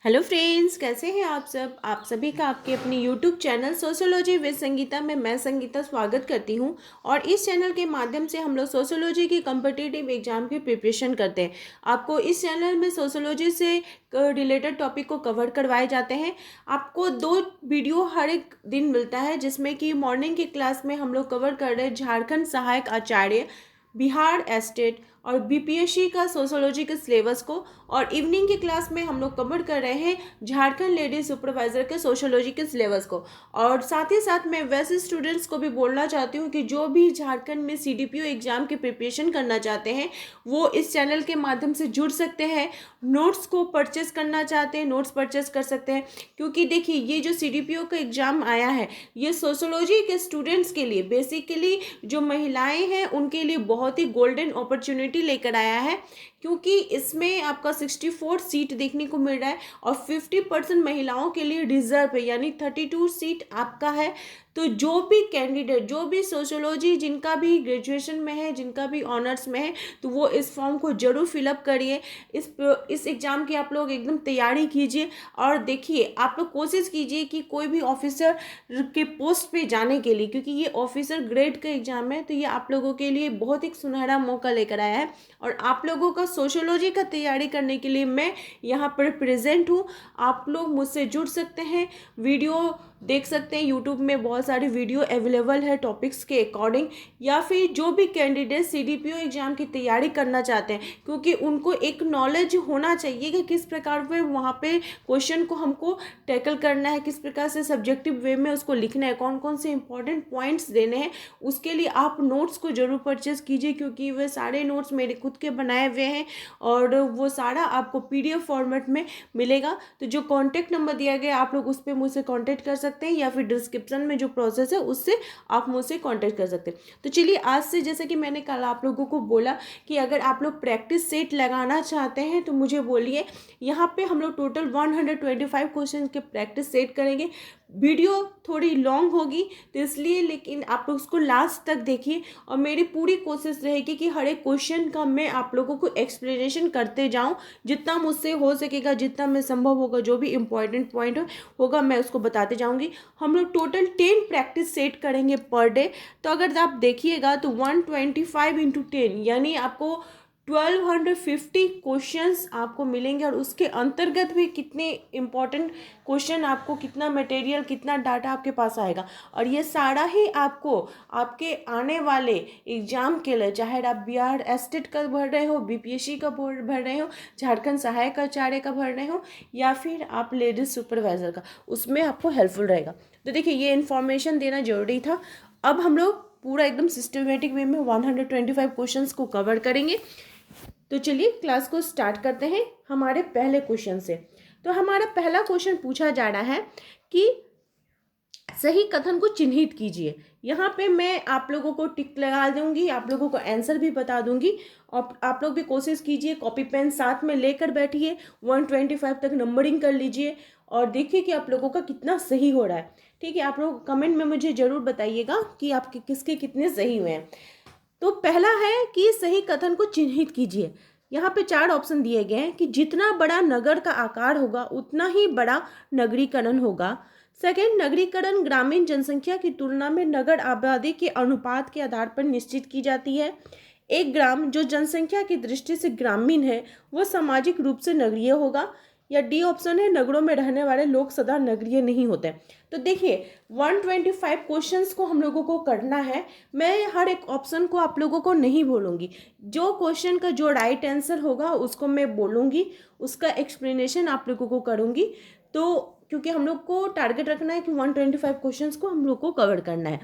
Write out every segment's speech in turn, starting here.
Hello friends, कैसे हैं आप सब। आप सभी का आपके अपने YouTube channel sociology with Sangeeta में मैं संगीता स्वागत करती हूं। और इस चैनल के माध्यम से हम लोग सोशियोलॉजी की कम्पिटिटिव एग्जाम की प्रिपरेशन करते हैं। आपको इस चैनल में सोशियोलॉजी से रिलेटेड टॉपिक को कवर करवाए जाते हैं। आपको 2 वीडियो हर एक दिन मिलता है, जिसमें कि मॉर्निंग की क्लास में हम लोग कवर कर रहे हैं झारखंड सहायक आचार्य, बिहार एस्टेट और बीपीएससी का सोशियोलॉजी के सिलेबस को। और इवनिंग की क्लास में हम लोग कवर कर रहे हैं झारखंड लेडीज सुपरवाइजर के सोशियोलॉजी के सिलेबस को। और साथ ही साथ मैं वैसे स्टूडेंट्स को भी बोलना चाहती हूँ कि जो भी झारखंड में सीडीपीओ एग्जाम की प्रिपरेशन करना चाहते हैं वो इस चैनल के माध्यम से जुड़ सकते हैं। नोट्स को परचेस करना चाहते हैं, नोट्स परचेस कर सकते हैं। क्योंकि देखिए, ये जो सीडीपीओ का एग्जाम आया है ये सोशियोलॉजी के स्टूडेंट्स के लिए, बेसिकली जो महिलाएं हैं उनके लिए बहुत ही गोल्डन अपॉर्चुनिटी लेकर आया है। क्योंकि इसमें आपका 64 सीट देखने को मिल रहा है और 50% महिलाओं के लिए रिजर्व है, यानी 32 सीट आपका है। तो जो भी कैंडिडेट, जो भी सोशियोलॉजी जिनका भी ग्रेजुएशन में है, जिनका भी ऑनर्स में है, तो वो इस फॉर्म को जरूर फिलअप करिए। इस एग्ज़ाम की आप लोग एकदम तैयारी कीजिए। और देखिए, आप लोग कोशिश कीजिए कि कोई भी ऑफिसर के पोस्ट पे जाने के लिए, क्योंकि ये ऑफिसर ग्रेड का एग्ज़ाम है, तो ये आप लोगों के लिए बहुत ही सुनहरा मौका लेकर आया है। और आप लोगों का सोशियोलॉजी का तैयारी करने के लिए मैं यहाँ पर प्रेजेंट हूँ। आप लोग मुझसे जुड़ सकते हैं, वीडियो देख सकते हैं। यूट्यूब में बहुत सारी वीडियो अवेलेबल है टॉपिक्स के अकॉर्डिंग। या फिर जो भी कैंडिडेट सीडीपीओ एग्जाम की तैयारी करना चाहते हैं, क्योंकि उनको एक नॉलेज होना चाहिए कि किस प्रकार से वहाँ पे क्वेश्चन को हमको टैकल करना है, किस प्रकार से सब्जेक्टिव वे में उसको लिखना है, कौन कौन से इंपॉर्टेंट पॉइंट्स देने हैं। उसके लिए आप नोट्स को जरूर परचेज कीजिए, क्योंकि वे सारे नोट्स मेरे खुद के बनाए हुए हैं और वो सारा आपको पीडीएफ फॉर्मेट में मिलेगा। तो जो कॉन्टैक्ट नंबर दिया गया आप लोग उस पर मुझसे कॉन्टैक्ट कर सकते हैं, या फिर डिस्क्रिप्शन में जो प्रोसेस है उससे आप मुझसे कॉन्टैक्ट कर सकते हैं। तो चलिए, आज से जैसे कि मैंने कल आप लोगों को बोला कि अगर आप लोग प्रैक्टिस सेट लगाना चाहते हैं तो मुझे बोलिए। यहाँ पे हम लोग टोटल 125 क्वेश्चन के प्रैक्टिस सेट करेंगे। वीडियो थोड़ी लॉन्ग होगी तो इसलिए, लेकिन आप लोग उसको लास्ट तक देखिए। और मेरी पूरी कोशिश रहेगी कि हर एक क्वेश्चन का मैं आप लोगों को एक्सप्लेनेशन करते जाऊं, जितना मुझसे हो सकेगा, जितना मैं संभव होगा, जो भी इम्पोर्टेंट पॉइंट होगा मैं उसको बताते जाऊंगी। हम लोग टोटल 10 प्रैक्टिस सेट करेंगे पर डे। तो अगर आप देखिएगा तो 125 इंटू 10 यानी आपको 1250 क्वेश्चंस आपको मिलेंगे। और उसके अंतर्गत भी कितने इम्पोर्टेंट क्वेश्चन, आपको कितना मटेरियल, कितना डाटा आपके पास आएगा। और ये सारा ही आपको आपके आने वाले एग्जाम के लिए, चाहे आप बिहार एस्टेट का भर रहे हो, बीपीएससी का भर रहे हो, झारखंड सहायक आचार्य का भर रहे हो, या फिर आप लेडीज सुपरवाइजर का, उसमें आपको हेल्पफुल रहेगा। तो देखिए, ये इन्फॉर्मेशन देना जरूरी था। अब हम लोग पूरा एकदम सिस्टमेटिक वे में 125 क्वेश्चंस को कवर करेंगे। तो चलिए क्लास को स्टार्ट करते हैं हमारे पहले क्वेश्चन से। तो हमारा पहला क्वेश्चन पूछा जा रहा है कि सही कथन को चिन्हित कीजिए। यहाँ पे मैं आप लोगों को टिक लगा दूंगी, आप लोगों को आंसर भी बता दूंगी। और आप लोग भी कोशिश कीजिए, कॉपी पेन साथ में लेकर बैठिए, 125 तक नंबरिंग कर लीजिए और देखिए कि आप लोगों का कितना सही हो रहा है। ठीक है, आप लोग कमेंट में मुझे ज़रूर बताइएगा कि आपके किसके कितने सही हुए हैं। तो पहला है कि सही कथन को चिन्हित कीजिए। यहाँ पे 4 ऑप्शन दिए गए हैं कि जितना बड़ा नगर का आकार होगा उतना ही बड़ा नगरीकरण होगा। सेकेंड, नगरीकरण ग्रामीण जनसंख्या की तुलना में नगर आबादी के अनुपात के आधार पर निश्चित की जाती है। एक ग्राम जो जनसंख्या की दृष्टि से ग्रामीण है वह सामाजिक रूप से नगरीय होगा। या डी ऑप्शन है, नगरों में रहने वाले लोग सदा नगरीय नहीं होते। तो देखिए, 125 क्वेश्चंस को हम लोगों को करना है। मैं हर एक ऑप्शन को आप लोगों को नहीं बोलूँगी, जो क्वेश्चन का जो राइट आंसर होगा उसको मैं बोलूँगी, उसका एक्सप्लेनेशन आप लोगों को करूँगी। तो क्योंकि हम लोग को टारगेट रखना है कि 125 क्वेश्चंस को हम लोग को कवर करना है।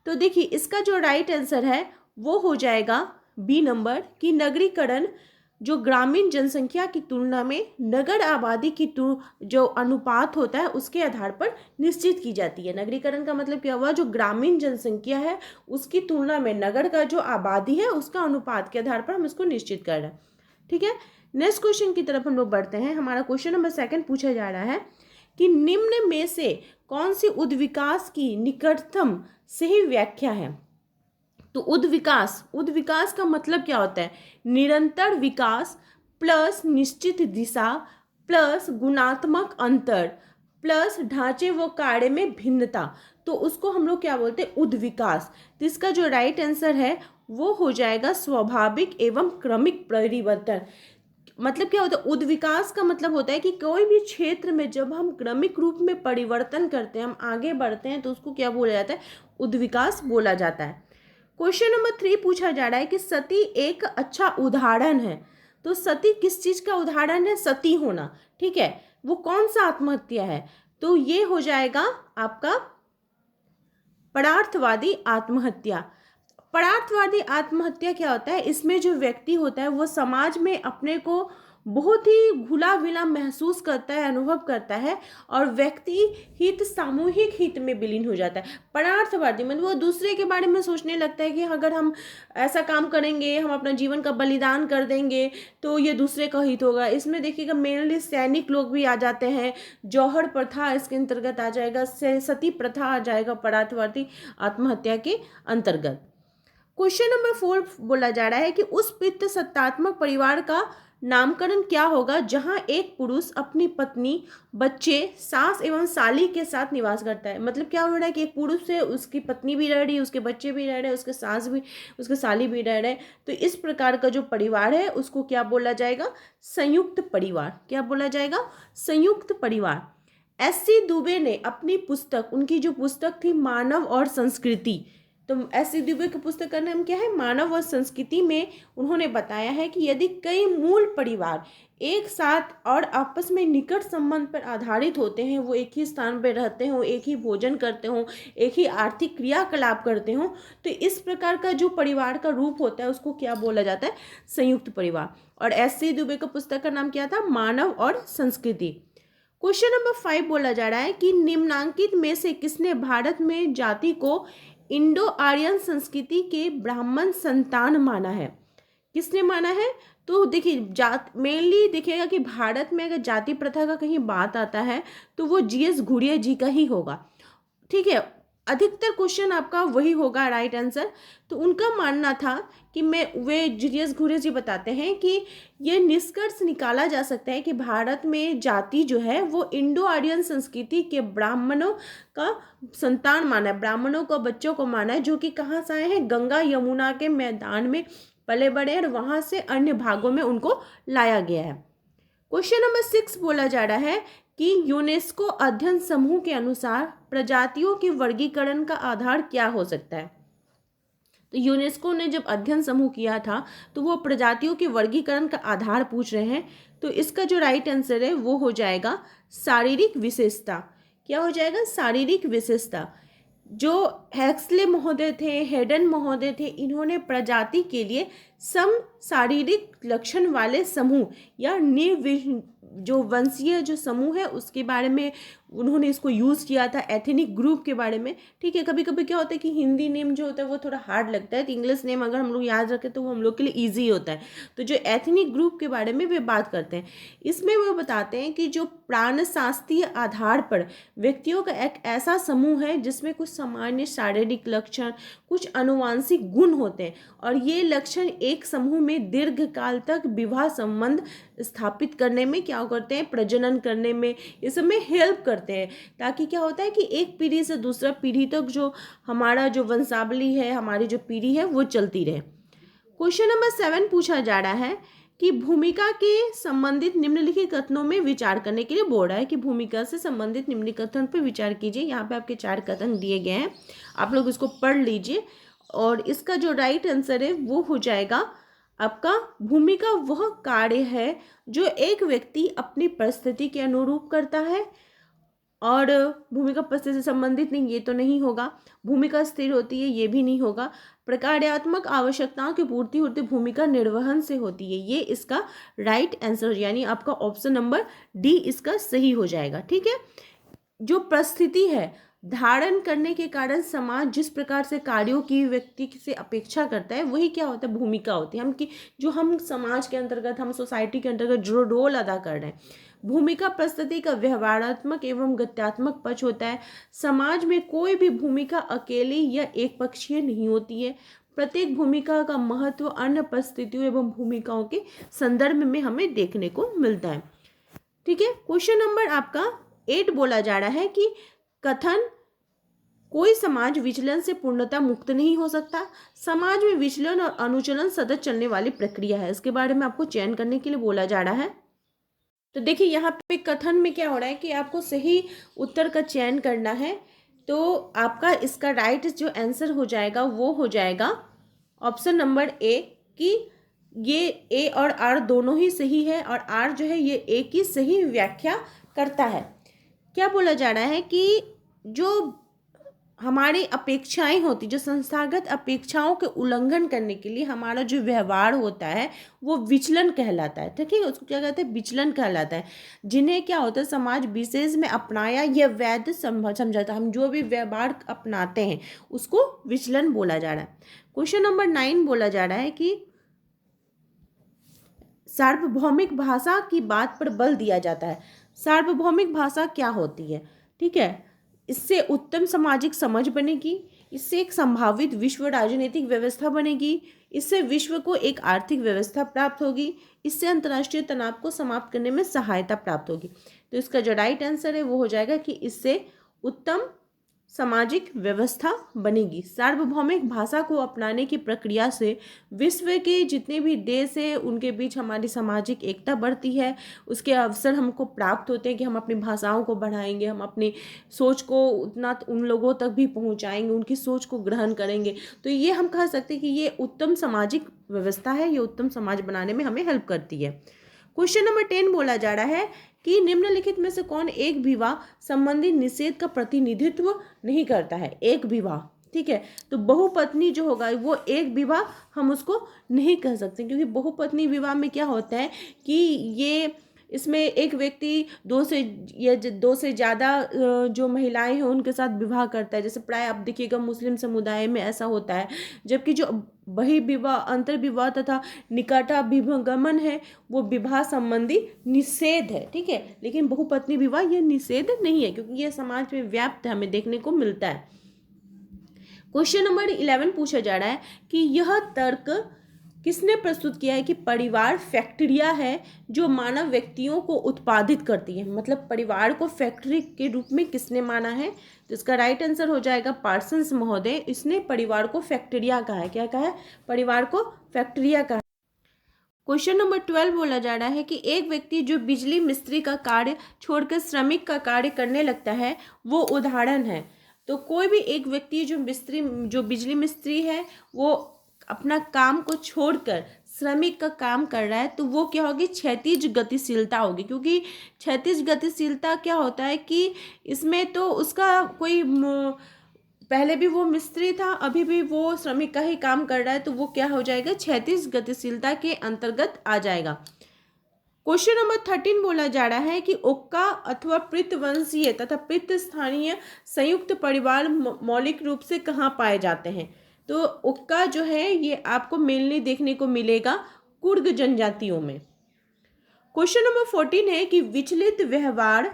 तो देखिए, इसका जो राइट आंसर है वो हो जाएगा बी नंबर, कि नगरीकरण जो ग्रामीण जनसंख्या की तुलना में नगर आबादी की जो अनुपात होता है उसके आधार पर निश्चित की जाती है। नगरीकरण का मतलब क्या हुआ, जो ग्रामीण जनसंख्या है उसकी तुलना में नगर का जो आबादी है उसका अनुपात के आधार पर हम इसको निश्चित कर रहे हैं। ठीक है, नेक्स्ट क्वेश्चन की तरफ हम लोग बढ़ते हैं। हमारा क्वेश्चन नंबर 2 पूछा जा रहा है कि निम्न में से कौन सी उद्विकास की निकटतम सही व्याख्या है। तो उद्विकास का मतलब क्या होता है, निरंतर विकास प्लस निश्चित दिशा प्लस गुणात्मक अंतर प्लस ढांचे व कार्य में भिन्नता, तो उसको हम लोग क्या बोलते हैं, उद्विकास। तो इसका जो राइट आंसर है वो हो जाएगा स्वाभाविक एवं क्रमिक परिवर्तन। मतलब क्या होता है, उद्विकास का मतलब होता है कि कोई भी क्षेत्र में जब हम क्रमिक रूप में परिवर्तन करते हैं, हम आगे बढ़ते हैं, तो उसको क्या बोला जाता है, उद्विकास बोला जाता है। क्वेश्चन नंबर 3 पूछा जा रहा है कि सती एक अच्छा उदाहरण है। तो सती किस चीज का उदाहरण है, सती होना, ठीक है। वो कौन सा आत्महत्या है, तो ये हो जाएगा आपका परार्थवादी आत्महत्या। परार्थवादी आत्महत्या क्या होता है, इसमें जो व्यक्ति होता है वो समाज में अपने को बहुत ही घुला मिला महसूस करता है, अनुभव करता है, और व्यक्ति हित सामूहिक हित में विलीन हो जाता है। परार्थवादी मतलब वो दूसरे के बारे में सोचने लगता है कि अगर हम ऐसा काम करेंगे, हम अपना जीवन का बलिदान कर देंगे, तो ये दूसरे का हित होगा। इसमें देखिएगा मेनली सैनिक लोग भी आ जाते हैं, जौहर प्रथा इसके अंतर्गत आ जाएगा, सती प्रथा आ जाएगा परार्थवादी आत्महत्या के अंतर्गत। क्वेश्चन नंबर 4 बोला जा रहा है कि उस पितृ सत्तात्मक परिवार का नामकरण क्या होगा जहां एक पुरुष अपनी पत्नी, बच्चे, सास एवं साली के साथ निवास करता है। मतलब क्या हो रहा है कि एक पुरुष से उसकी पत्नी भी रह रही है, उसके बच्चे भी रह रहे हैं, उसके सास भी, उसके साली भी रह रहे हैं। तो इस प्रकार का जो परिवार है उसको क्या बोला जाएगा, संयुक्त परिवार। क्या बोला जाएगा, संयुक्त परिवार। एस.सी. दुबे ने अपनी पुस्तक, उनकी जो पुस्तक थी मानव और संस्कृति, तो एस.सी. दुबे की पुस्तक का नाम क्या है, मानव और संस्कृति, में उन्होंने बताया है कि यदि कई मूल परिवार एक साथ और आपस में निकट संबंध पर आधारित होते हैं, वो एक ही स्थान पर रहते हों, एक ही भोजन करते हों, एक ही आर्थिक क्रियाकलाप करते हों, तो इस प्रकार का जो परिवार का रूप होता है उसको क्या बोला जाता है, संयुक्त परिवार। और एस.सी. दुबे का पुस्तक का नाम क्या था, मानव और संस्कृति। क्वेश्चन नंबर 5 बोला जा रहा है कि निम्नांकित में से किसने भारत में जाति को इंडो आर्यन संस्कृति के ब्राह्मण संतान माना है। किसने माना है, तो देखिए जात मेनली देखिएगा कि भारत में अगर जाति प्रथा का कहीं बात आता है तो वो जी.एस. घुरिया जी का ही होगा, ठीक है। अधिकतर क्वेश्चन आपका वही होगा राइट आंसर। तो उनका मानना था कि वे जी.एस. घुरिया जी बताते हैं कि ये निष्कर्ष निकाला जा सकता है कि भारत में जाति जो है वो इंडो आर्यन संस्कृति के ब्राह्मणों का संतान माना है, ब्राह्मणों को, बच्चों को माना है, जो कि कहाँ से आए हैं, गंगा यमुना के मैदान में पले बड़े और वहाँ से अन्य भागों में उनको लाया गया है। क्वेश्चन नंबर 6 बोला जा रहा है कि यूनेस्को अध्ययन समूह के अनुसार प्रजातियों के वर्गीकरण का आधार क्या हो सकता है। तो यूनेस्को ने जब अध्ययन समूह किया था तो वो प्रजातियों के वर्गीकरण का आधार पूछ रहे हैं। तो इसका जो राइट आंसर है वो हो जाएगा शारीरिक विशेषता। क्या हो जाएगा, शारीरिक विशेषता। जो हेक्सले महोदय थे, हेडन महोदय थे, इन्होंने प्रजाति के लिए सम शारीरिक लक्षण वाले समूह या जो वंशीय जो समूह है उसके बारे में उन्होंने इसको यूज़ किया था, एथनिक ग्रुप के बारे में, ठीक है। कभी कभी क्या होता है कि हिंदी नेम जो होता है वो थोड़ा हार्ड लगता है, तो इंग्लिश नेम अगर हम लोग याद रखें तो वो हम लोग के लिए ईजी होता है। तो जो एथनिक ग्रुप के बारे में वे बात करते हैं, इसमें वो बताते हैं कि जो प्राणशास्त्रीय आधार पर व्यक्तियों का एक ऐसा समूह है जिसमें कुछ सामान्य शारीरिक लक्षण, कुछ अनुवांशिक गुण होते हैं, और ये लक्षण एक समूह में दीर्घकाल तक विवाह संबंध स्थापित करने में क्या करते हैं, प्रजनन करने में, इस सब में हेल्प करते हैं। ताकि क्या होता है कि एक पीढ़ी से दूसरा पीढ़ी तक जो हमारा जो वंशावली है, हमारी जो पीढ़ी है वो चलती रहे। क्वेश्चन नंबर 7 पूछा जा रहा है कि भूमिका के संबंधित निम्नलिखित कथनों में विचार करने के लिए बोल रहा है कि भूमिका से संबंधित निम्नलिखित कथन पर विचार कीजिए। यहाँ पे आपके 4 कथन दिए गए हैं, आप लोग इसको पढ़ लीजिए। और इसका जो राइट आंसर है वो हो जाएगा आपका, भूमिका वह कार्य है जो एक व्यक्ति अपनी परिस्थिति के अनुरूप करता है। और भूमिका परिस्थिति से संबंधित नहीं, ये तो नहीं होगा। भूमिका स्थिर होती है, ये भी नहीं होगा। प्रकार्यात्मक आवश्यकताओं की पूर्ति होती भूमिका निर्वहन से होती है, ये इसका राइट आंसर, यानी आपका ऑप्शन नंबर डी इसका सही हो जाएगा, ठीक है। जो परिस्थिति है धारण करने के कारण समाज जिस प्रकार से कार्यों की व्यक्ति से अपेक्षा करता है वही क्या होता है, भूमिका होती है। जो हम समाज के अंतर्गत, हम सोसाइटी के अंतर्गत जो रोल अदा कर रहे हैं, भूमिका प्रस्तुति का व्यवहारात्मक एवं गत्यात्मक पक्ष होता है। समाज में कोई भी भूमिका अकेली या एक पक्षीय नहीं होती है। प्रत्येक भूमिका का महत्व अन्य परिस्थितियों एवं भूमिकाओं के संदर्भ में हमें देखने को मिलता है। ठीक है। क्वेश्चन नंबर आपका 8 बोला जा रहा है कि कथन कोई समाज विचलन से पूर्णतः मुक्त नहीं हो सकता। समाज में विचलन और अनुचलन सतत चलने वाली प्रक्रिया है, इसके बारे में आपको चयन करने के लिए बोला जा रहा है। तो देखिए यहाँ पे कथन में क्या हो रहा है कि आपको सही उत्तर का चयन करना है। तो आपका इसका राइट जो आंसर हो जाएगा वो हो जाएगा ऑप्शन नंबर ए, कि ये ए और आर दोनों ही सही है और आर जो है ये ए की सही व्याख्या करता है। क्या बोला जा रहा है कि जो हमारी अपेक्षाएं होती, जो संस्थागत अपेक्षाओं के उल्लंघन करने के लिए हमारा जो व्यवहार होता है वो विचलन कहलाता है। ठीक है, उसको क्या कहते हैं, विचलन कहलाता है, जिन्हें क्या होता है समाज विशेष में अपनाया या वैध समझाता, हम जो भी व्यवहार अपनाते हैं उसको विचलन बोला जा रहा है। क्वेश्चन नंबर 9 बोला जा रहा है कि सार्वभौमिक भाषा की बात पर बल दिया जाता है। सार्वभौमिक भाषा क्या होती है? ठीक है, इससे उत्तम सामाजिक समझ बनेगी, इससे एक संभावित विश्व राजनीतिक व्यवस्था बनेगी, इससे विश्व को एक आर्थिक व्यवस्था प्राप्त होगी, इससे अंतर्राष्ट्रीय तनाव को समाप्त करने में सहायता प्राप्त होगी। तो इसका जो राइट आंसर है वो हो जाएगा कि इससे उत्तम सामाजिक व्यवस्था बनेगी। सार्वभौमिक भाषा को अपनाने की प्रक्रिया से विश्व के जितने भी देश हैं उनके बीच हमारी सामाजिक एकता बढ़ती है, उसके अवसर हमको प्राप्त होते हैं कि हम अपनी भाषाओं को बढ़ाएंगे, हम अपनी सोच को उतना उन लोगों तक भी पहुंचाएंगे, उनकी सोच को ग्रहण करेंगे। तो ये हम कह सकते हैं कि ये उत्तम सामाजिक व्यवस्था है, ये उत्तम समाज बनाने में हमें हेल्प करती है। क्वेश्चन नंबर 10 बोला जा रहा है कि निम्नलिखित में से कौन एक विवाह संबंधी निषेध का प्रतिनिधित्व नहीं करता है? एक विवाह, ठीक है, तो बहुपत्नी जो होगा वो एक विवाह हम उसको नहीं कह सकते, क्योंकि बहुपत्नी विवाह में क्या होता है कि ये इसमें एक व्यक्ति दो से ज़्यादा जो महिलाएं हैं उनके साथ विवाह करता है। जैसे प्राय आप देखिएगा मुस्लिम समुदाय में ऐसा होता है, जबकि जो बहिर्विवाह, अंतर्विवाह तथा निकटाभिगमन है वो विवाह संबंधी निषेध है। ठीक है, लेकिन बहुपत्नी विवाह ये निषेध नहीं है, क्योंकि ये समाज में व्याप्त हमें देखने को मिलता है। क्वेश्चन नंबर 11 पूछा जा रहा है कि यह तर्क किसने प्रस्तुत किया है कि परिवार फैक्ट्रिया है जो मानव व्यक्तियों को उत्पादित करती है? मतलब परिवार को फैक्ट्री के रूप में किसने माना है? तो इसका राइट आंसर हो जाएगा पार्सन्स महोदय। इसने परिवार को फैक्ट्रिया कहा है। क्या कहा है? परिवार को फैक्ट्रिया कहा है। क्वेश्चन नंबर 12 बोला जा रहा है कि एक व्यक्ति जो बिजली मिस्त्री का कार्य छोड़कर श्रमिक का कार्य करने लगता है वो उदाहरण है। तो कोई भी एक व्यक्ति जो बिजली मिस्त्री है वो अपना काम को छोड़कर श्रमिक का काम कर रहा है तो वो क्या होगी? क्षैतिज गतिशीलता होगी। क्योंकि क्षैतिज गतिशीलता क्या होता है कि इसमें तो उसका कोई पहले भी वो मिस्त्री था, अभी भी वो श्रमिक का ही काम कर रहा है, तो वो क्या हो जाएगा? क्षैतिज गतिशीलता के अंतर्गत आ जाएगा। क्वेश्चन नंबर 13 बोला जा रहा है कि ओक्का अथवा पृथवंशीय तथा पृथस्थानीय संयुक्त परिवार मौलिक रूप से कहाँ पाए जाते हैं? तो ओक्का जो है ये आपको मेनली देखने को मिलेगा कुर्ग जनजातियों में। क्वेश्चन नंबर 14 है कि विचलित व्यवहार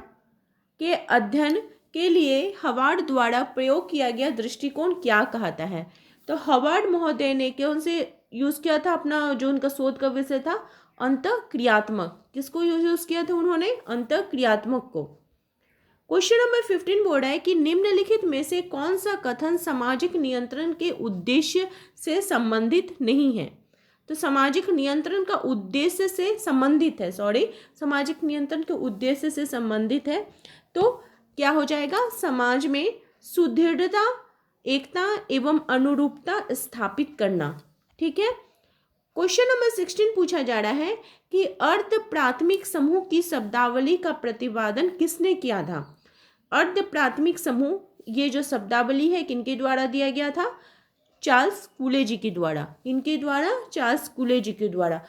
के अध्ययन के लिए हवार्ड द्वारा प्रयोग किया गया दृष्टिकोण क्या कहता है? तो हवार्ड महोदय ने कौन से यूज किया था? अपना जो उनका शोध का विषय था अंतःक्रियात्मक। किसको यूज किया था उन्होंने? अंतःक्रियात्मक को। क्वेश्चन नंबर 15 बोल रहा है कि निम्नलिखित में से कौन सा कथन सामाजिक नियंत्रण के उद्देश्य से संबंधित नहीं है? तो सामाजिक नियंत्रण का उद्देश्य से संबंधित है, सामाजिक नियंत्रण के उद्देश्य से संबंधित है। तो क्या हो जाएगा? समाज में सुदृढ़ता, एकता एवं अनुरूपता स्थापित करना। ठीक है। क्वेश्चन नंबर 16 पूछा जा रहा है कि अर्ध प्राथमिक समूह की शब्दावली का प्रतिपादन किसने किया था? अर्ध प्राथमिक समूह ये जो शब्दावली है किनके द्वारा दिया गया था? चार्ल्स कूले जी के द्वारा। इनके द्वारा? चार्ल्स कूले जी के द्वारा।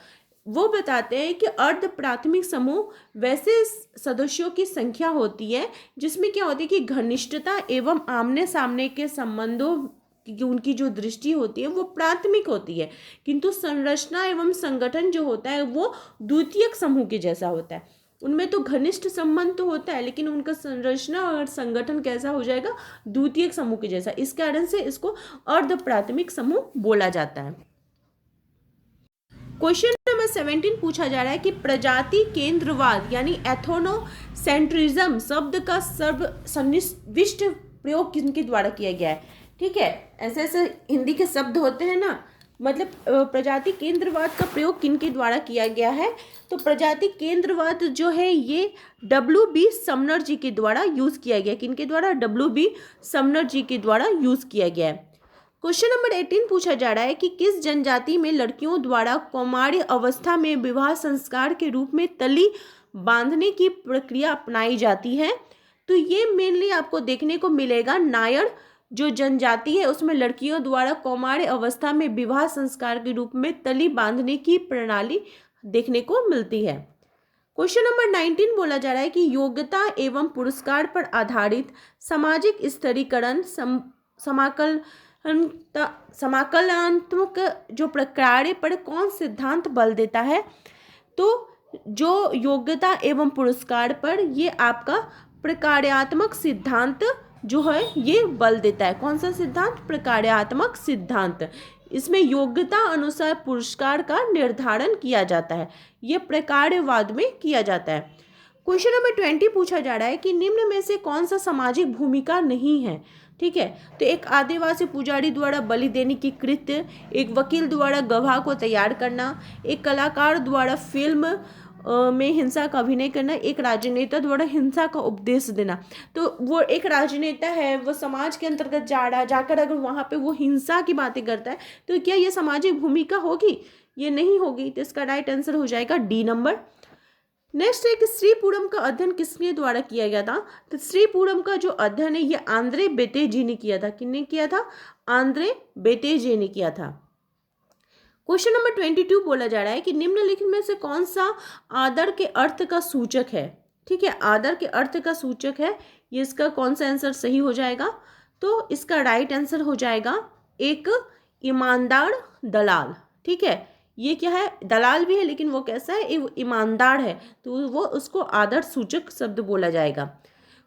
वो बताते हैं कि अर्ध प्राथमिक समूह वैसे सदस्यों की संख्या होती है जिसमें क्या होती है कि घनिष्ठता एवं आमने सामने के संबंधों की उनकी जो दृष्टि होती है वो प्राथमिक होती है, किंतु संरचना एवं संगठन जो होता है वो द्वितीयक समूह के जैसा होता है। उनमें तो घनिष्ठ संबंध तो होता है लेकिन उनका संरचना और संगठन कैसा हो जाएगा? द्वितीयक समूह के जैसा। इस कारण से इसको अर्ध प्राथमिक समूह बोला जाता है। क्वेश्चन नंबर 17 पूछा जा रहा है कि प्रजाति केंद्रवाद यानी एथोनोसेंट्रिज्म शब्द का सर्वसन्निविष्ट प्रयोग किनके द्वारा किया गया है। ठीक है, ऐसे ऐसे हिंदी के शब्द होते हैं ना, मतलब प्रजाति केंद्रवाद का प्रयोग किनके द्वारा किया गया है। तो प्रजाति केंद्रवाद जो है ये W.B. समनर जी के द्वारा यूज़ किया गया। किनके द्वारा? W.B. समनर जी के द्वारा यूज़ किया गया है। क्वेश्चन नंबर 18 पूछा जा रहा है कि किस जनजाति में लड़कियों द्वारा कौमार्य अवस्था में विवाह संस्कार के रूप में तली बांधने की प्रक्रिया अपनाई जाती है। तो ये मेनली आपको देखने को मिलेगा नायर जो जनजाति है उसमें लड़कियों द्वारा कौमार्य अवस्था में विवाह संस्कार के रूप में तली बांधने की प्रणाली देखने को मिलती है। क्वेश्चन नंबर 19 बोला जा रहा है कि योग्यता एवं पुरस्कार पर आधारित सामाजिक स्तरीकरण समाकलनात्मक जो प्रक्रिया पर कौन सिद्धांत बल देता है। तो जो योग्यता एवं पुरस्कार पर ये आपका प्रक्रियात्मक सिद्धांत जो है ये बल देता है। कौन सा सिद्धांत? प्रक्रियात्मक सिद्धांत। इसमें योग्यता अनुसार पुरस्कार का निर्धारण किया जाता है, ये प्रक्रियावाद में किया जाता है। क्वेश्चन नंबर 20 पूछा जा रहा है कि निम्न में से कौन सा सामाजिक भूमिका नहीं है। ठीक है, तो एक आदिवासी पुजारी द्वारा बलि देने की कृत्य, एक वकील द्वारा गवाह को तैयार करना, एक कलाकार द्वारा फिल्म में हिंसा का अभिनय करना, एक राजनेता द्वारा हिंसा का उपदेश देना। तो वो एक राजनेता है, वो समाज के अंतर्गत जाकर अगर वहाँ पे वो हिंसा की बातें करता है तो क्या ये सामाजिक भूमिका होगी? ये नहीं होगी। तो इसका राइट आंसर हो जाएगा डी नंबर। नेक्स्ट है कि स्त्री पूरम का अध्ययन किसके द्वारा किया गया था। तो स्त्री पूरम का जो अध्ययन है ये आंद्रे बेतेजी ने किया था। किसने किया था? आंद्रे बेतेजी ने किया था। क्वेश्चन नंबर 22 बोला जा रहा है कि निम्नलिखित में से कौन सा आदर के अर्थ का सूचक है। ठीक है, आदर के अर्थ का सूचक है, ये इसका कौन सा आंसर सही हो जाएगा। तो इसका राइट आंसर हो जाएगा एक ईमानदार दलाल। ठीक है, ये क्या है? दलाल भी है लेकिन वो कैसा है? ईमानदार है, तो वो उसको आदर सूचक शब्द बोला जाएगा।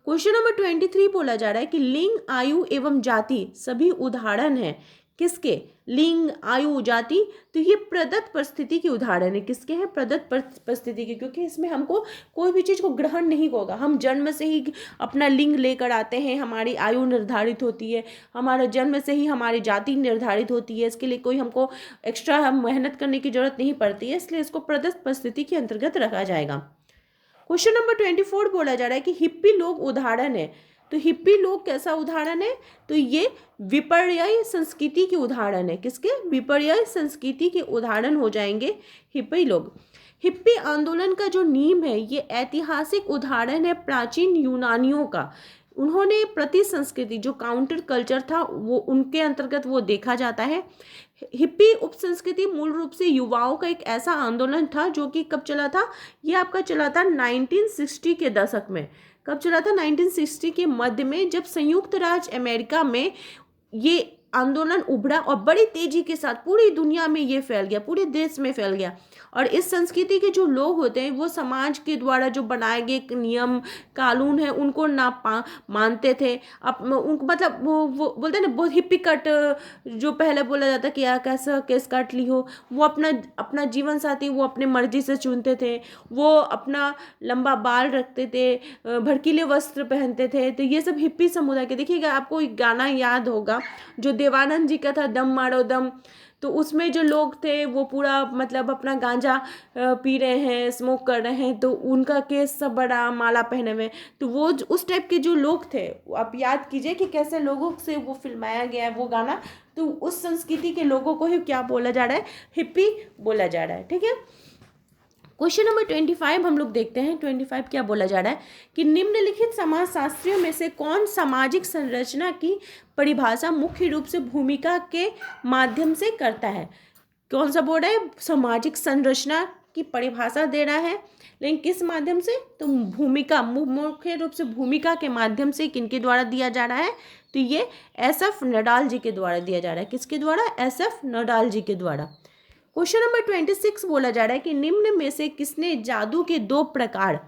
क्वेश्चन नंबर 23 बोला जा रहा है कि लिंग, आयु एवं जाति सभी उदाहरण हैं किसके? लिंग, आयु, जाति। तो ये प्रदत्त परिस्थिति के उदाहरण है। किसके हैं? प्रदत्त परिस्थिति के, क्योंकि इसमें हमको कोई भी चीज़ को ग्रहण नहीं होगा। हम जन्म से ही अपना लिंग लेकर आते हैं, हमारी आयु निर्धारित होती है, हमारा जन्म से ही हमारी जाति निर्धारित होती है। इसके लिए कोई हमको एक्स्ट्रा मेहनत करने की जरूरत नहीं पड़ती है, इसलिए इसको प्रदत्त परिस्थिति के अंतर्गत रखा जाएगा। क्वेश्चन नंबर 24 बोला जा रहा है कि हिप्पी लोग उदाहरण है। तो हिप्पी लोग कैसा उदाहरण है? तो ये विपर्ययी संस्कृति के उदाहरण है। किसके? विपर्ययी संस्कृति के उदाहरण हो जाएंगे हिप्पी लोग। हिप्पी आंदोलन का जो नीम है ये ऐतिहासिक उदाहरण है प्राचीन यूनानियों का। उन्होंने प्रति संस्कृति जो काउंटर कल्चर था वो उनके अंतर्गत वो देखा जाता है। हिप्पी उपसंस्कृति मूल रूप से युवाओं का एक ऐसा आंदोलन था जो कि कब चला था? ये आपका चला था 1960 के दशक में। कब चला था? 1960 के मध्य में, जब संयुक्त राज्य अमेरिका में ये आंदोलन उभरा और बड़ी तेजी के साथ पूरी दुनिया में ये फैल गया, पूरे देश में फैल गया। और इस संस्कृति के जो लोग होते हैं वो समाज के द्वारा जो बनाए गए नियम कानून है उनको ना मानते थे। उनको मतलब वो बोलते हैं ना, बहुत हिप्पी कट जो पहले बोला जाता कि यार कैसा केस काट ली हो, वो अपना जीवन साथी वो अपने मर्जी से चुनते थे, वो अपना लंबा बाल रखते थे, भड़कीले वस्त्र पहनते थे। तो ये सब हिप्पी समुदाय के। देखिएगा आपको एक गाना याद होगा जो देवानंद जी का था, दम मारो दम। तो उसमें जो लोग थे वो पूरा मतलब अपना गांजा पी रहे हैं, स्मोक कर रहे हैं, तो उनका केस सब बड़ा, माला पहने हुए। तो वो उस टाइप के जो लोग थे, आप याद कीजिए कि कैसे लोगों से वो फिल्माया गया है वो गाना। तो उस संस्कृति के लोगों को ही क्या बोला जा रहा है? हिप्पी बोला जा रहा है। ठीक है, क्वेश्चन नंबर 25 हम लोग देखते हैं। 25 क्या बोला जा रहा है कि निम्नलिखित समाजशास्त्रियों में से कौन सामाजिक संरचना की परिभाषा मुख्य रूप से भूमिका के माध्यम से करता है। कौन सा बोल रहा है? सामाजिक संरचना की परिभाषा दे रहा है, लेकिन किस माध्यम से? तो भूमिका, मुख्य रूप से भूमिका के माध्यम से किनके द्वारा दिया जा रहा है? तो ये SF नडाल जी के द्वारा दिया जा रहा है। किसके द्वारा? SF नडाल जी के द्वारा। क्वेश्चन नंबर 26 बोला जा रहा है कि निम्न में से किसने जादू के 2 प्रकार,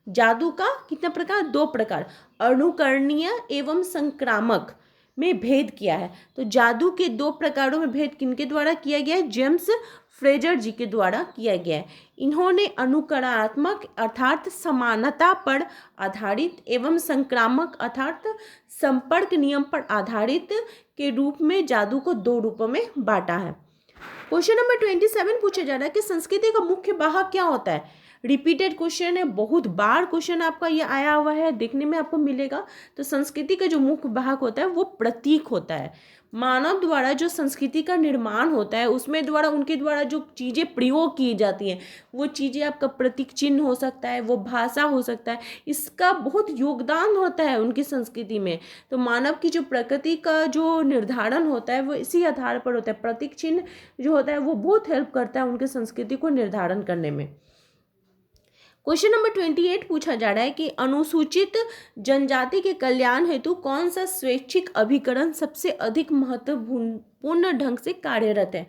जादू का कितना प्रकार? 2 प्रकार, अनुकरणीय एवं संक्रामक में भेद किया है। तो जादू के 2 प्रकारों में भेद किनके द्वारा किया गया है? जेम्स फ्रेजर जी के द्वारा किया गया है। इन्होंने अनुकरणात्मक अर्थात समानता पर आधारित एवं संक्रामक अर्थात संपर्क नियम पर आधारित के रूप में जादू को 2 रूपों में बांटा है। क्वेश्चन नंबर 27 पूछा जा रहा है कि संस्कृति का मुख्य वाहक क्या होता है? रिपीटेड क्वेश्चन है, बहुत बार क्वेश्चन आपका ये आया हुआ है, देखने में आपको मिलेगा। तो संस्कृति का जो मुख्य वाहक होता है वो प्रतीक होता है। मानव द्वारा जो संस्कृति का निर्माण होता है उसमें द्वारा उनके द्वारा जो चीज़ें प्रयोग की जाती हैं वो चीज़ें आपका प्रतीक चिन्ह हो सकता है, वो भाषा हो सकता है, इसका बहुत योगदान होता है उनकी संस्कृति में। तो मानव की जो प्रकृति का जो निर्धारण होता है वो इसी आधार पर होता है। प्रतीक चिन्ह जो होता है वो बहुत हेल्प करता है उनके संस्कृति को निर्धारण करने में। क्वेश्चन नंबर 28 पूछा जा रहा है कि अनुसूचित जनजाति के कल्याण हेतु कौन सा स्वैच्छिक अभिकरण सबसे अधिक महत्वपूर्ण ढंग से कार्यरत है?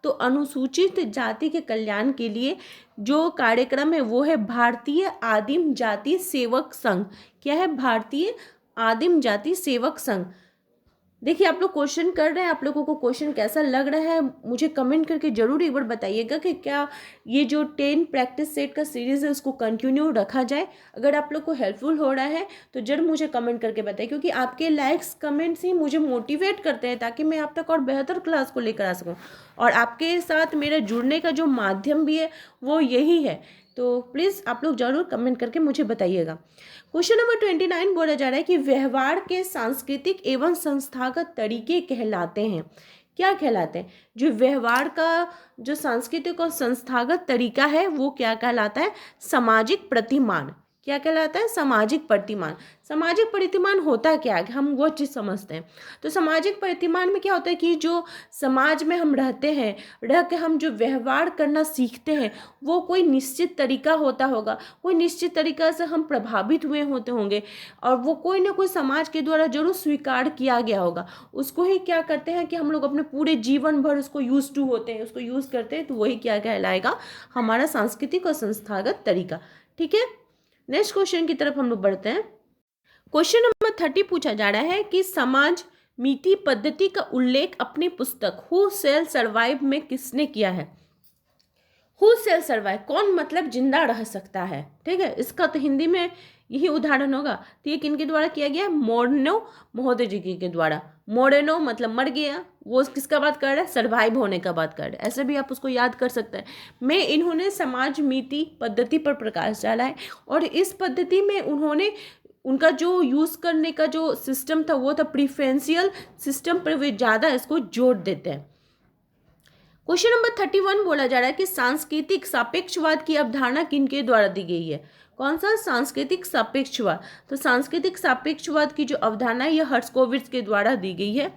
तो अनुसूचित जाति के कल्याण के लिए जो कार्यक्रम है वो है भारतीय आदिम जाति सेवक संघ। क्या है? भारतीय आदिम जाति सेवक संघ। देखिए आप लोग क्वेश्चन कर रहे हैं, आप लोगों को क्वेश्चन कैसा लग रहा है मुझे कमेंट करके ज़रूर एक बार बताइएगा कि क्या ये जो 10 प्रैक्टिस सेट का सीरीज़ है उसको कंटिन्यू रखा जाए। अगर आप लोग को हेल्पफुल हो रहा है तो जरूर मुझे कमेंट करके बताइए, क्योंकि आपके लाइक्स कमेंट्स ही मुझे मोटिवेट करते हैं ताकि मैं आप तक और बेहतर क्लास को लेकर आ सकूँ। और आपके साथ मेरा जुड़ने का जो माध्यम भी है वो यही है। तो प्लीज़ आप लोग ज़रूर कमेंट करके मुझे बताइएगा। क्वेश्चन नंबर 29 बोला जा रहा है कि व्यवहार के सांस्कृतिक एवं संस्थागत तरीके कहलाते हैं। क्या कहलाते हैं? जो व्यवहार का जो सांस्कृतिक और संस्थागत तरीका है वो क्या कहलाता है? सामाजिक प्रतिमान। क्या कहलाता है? सामाजिक प्रतिमान। सामाजिक प्रतिमान होता क्या है हम वो चीज़ समझते हैं। तो सामाजिक प्रतिमान में क्या होता है कि जो समाज में हम रहते हैं, रह के हम जो व्यवहार करना सीखते हैं वो कोई निश्चित तरीका होता होगा, कोई निश्चित तरीका से हम प्रभावित हुए होते होंगे और वो कोई ना कोई समाज के द्वारा जरूर स्वीकार किया गया होगा। उसको ही क्या करते हैं कि हम लोग अपने पूरे जीवन भर उसको यूज टू होते हैं, उसको यूज़ करते हैं, तो वही क्या कहलाएगा? हमारा सांस्कृतिक और संस्थागत तरीका। ठीक है, नेक्स्ट क्वेश्चन की तरफ हम लोग बढ़ते हैं। क्वेश्चन नंबर 30 पूछा जा रहा है कि समाज मीति पद्धति का उल्लेख अपनी पुस्तक हु शैल सर्वाइव में किसने किया है? हु शैल सर्वाइव, कौन मतलब जिंदा रह सकता है। ठीक है, इसका तो हिंदी में यही उदाहरण होगा। तो ये किनके द्वारा किया गया? मोरेनो महोदय जी के द्वारा। मोरेनो मतलब मर गया, वो किसका बात कर रहा है? सर्वाइव होने का बात कर रहे हैं। ऐसे भी आप उसको याद कर सकते हैं। में इन्होंने समाज मीति पद्धति पर प्रकाश डाला है और इस पद्धति में उन्होंने उनका जो यूज़ करने का जो सिस्टम था वो था प्रिफरेंशियल सिस्टम पर, वे ज़्यादा इसको जोर देते हैं। क्वेश्चन नंबर 31 बोला जा रहा है कि सांस्कृतिक सापेक्षवाद की अवधारणा किनके द्वारा दी गई है? कौन सा? सांस्कृतिक सापेक्षवाद। तो सांस्कृतिक सापेक्षवाद की जो अवधारणा है यह हर्ट्ज़कोविट्ज़ के द्वारा दी गई है।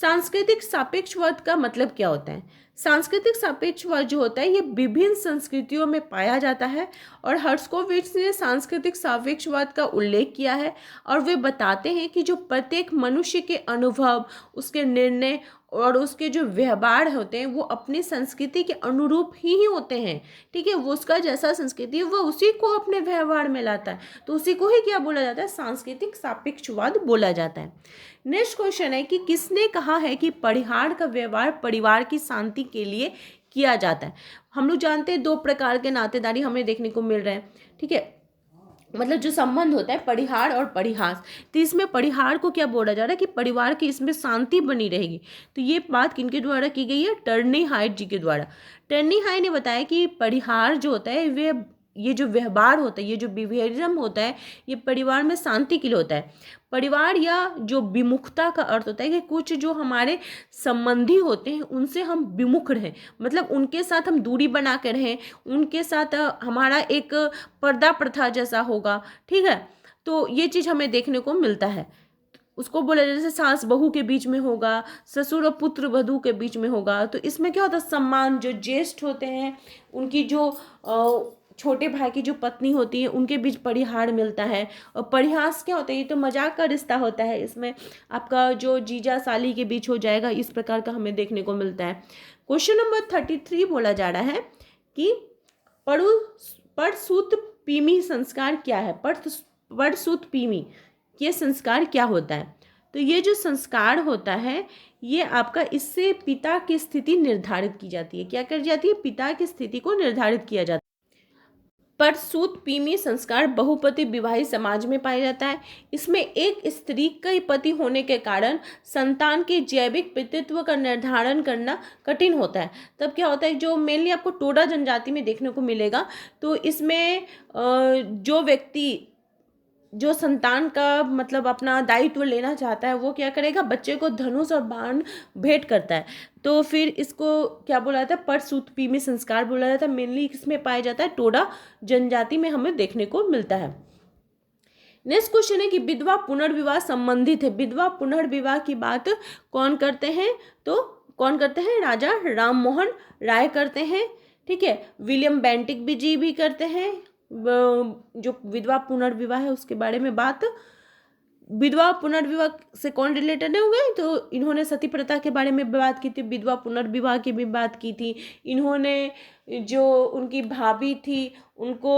सांस्कृतिक सापेक्षवाद का मतलब क्या होता है? सांस्कृतिक सापेक्षवाद जो होता है ये विभिन्न संस्कृतियों में पाया जाता है और हर्ट्ज़कोविट्ज़ ने सांस्कृतिक सापेक्षवाद का उल्लेख किया है और वे बताते हैं कि जो प्रत्येक मनुष्य के अनुभव, उसके निर्णय और उसके जो व्यवहार होते हैं वो अपनी संस्कृति के अनुरूप ही होते हैं। ठीक है, वो उसका जैसा संस्कृति है वो उसी को अपने व्यवहार में लाता है, तो उसी को ही क्या बोला जाता है? सांस्कृतिक सापेक्षवाद बोला जाता है। नेक्स्ट क्वेश्चन है कि किसने कहा है कि परिहार का व्यवहार परिवार की शांति के लिए किया जाता है? हम लोग जानते हैं 2 प्रकार के नातेदारी हमें देखने को मिल रहे हैं। ठीक है, मतलब जो संबंध होता है परिहार और परिहास। तो इसमें परिहार को क्या बोला जा रहा है कि परिवार की इसमें शांति बनी रहेगी। तो ये बात किनके द्वारा की गई है? टर्नी हाइट जी के द्वारा। टर्नी हाइट ने बताया कि परिहार जो होता है वे ये जो व्यवहार होता है, ये जो बिहेवियरिज्म होता है, ये परिवार में शांति के लिए होता है। परिवार या जो विमुखता का अर्थ होता है कि कुछ जो हमारे संबंधी होते हैं उनसे हम विमुख रहें, मतलब उनके साथ हम दूरी बना कर रहें, उनके साथ हमारा एक पर्दा प्रथा जैसा होगा। ठीक है, तो ये चीज़ हमें देखने को मिलता है। उसको बोला जैसे सास बहू के बीच में होगा, ससुर और पुत्र वधू के बीच में होगा। तो इसमें क्या होता है? सम्मान, जो ज्येष्ठ होते हैं उनकी जो छोटे भाई की जो पत्नी होती है उनके बीच परिहार मिलता है। और परिहास क्या होता है? ये तो मजाक का रिश्ता होता है, इसमें आपका जो जीजा साली के बीच हो जाएगा, इस प्रकार का हमें देखने को मिलता है। क्वेश्चन नंबर 33 बोला जा रहा है कि पड़सूत पीमी संस्कार क्या है? पड़सूत पीमी ये संस्कार क्या होता है? तो ये जो संस्कार होता है ये आपका, इससे पिता की स्थिति निर्धारित की जाती है। क्या कर जाती है? पिता की स्थिति को निर्धारित किया जाता है। पर सूतपीमी संस्कार बहुपति विवाहित समाज में पाया जाता है। इसमें एक स्त्री कई पति होने के कारण संतान के जैविक पितृत्व का निर्धारण करना कठिन होता है। तब क्या होता है, जो मेनली आपको टोडा जनजाति में देखने को मिलेगा, तो इसमें जो व्यक्ति जो संतान का मतलब अपना दायित्व लेना चाहता है वो क्या करेगा, बच्चे को धनुष और बाण भेंट करता है। तो फिर इसको क्या बोला जाता है? परसूतपीमी संस्कार बोला जाता है। मेनली इसमें पाया जाता है टोडा जनजाति में हमें देखने को मिलता है। नेक्स्ट क्वेश्चन है कि विधवा पुनर्विवाह संबंधित है। विधवा पुनर्विवाह की बात कौन करते हैं? तो कौन करते हैं? राजा राममोहन राय करते हैं। ठीक है, विलियम बेंटिक जी भी करते हैं। जो विधवा पुनर्विवाह है उसके बारे में बात, विधवा पुनर्विवाह से कौन रिलेटेड होंगे? तो इन्होंने सती प्रथा के बारे में बात की थी, विधवा पुनर्विवाह की भी बात की थी। इन्होंने जो उनकी भाभी थी उनको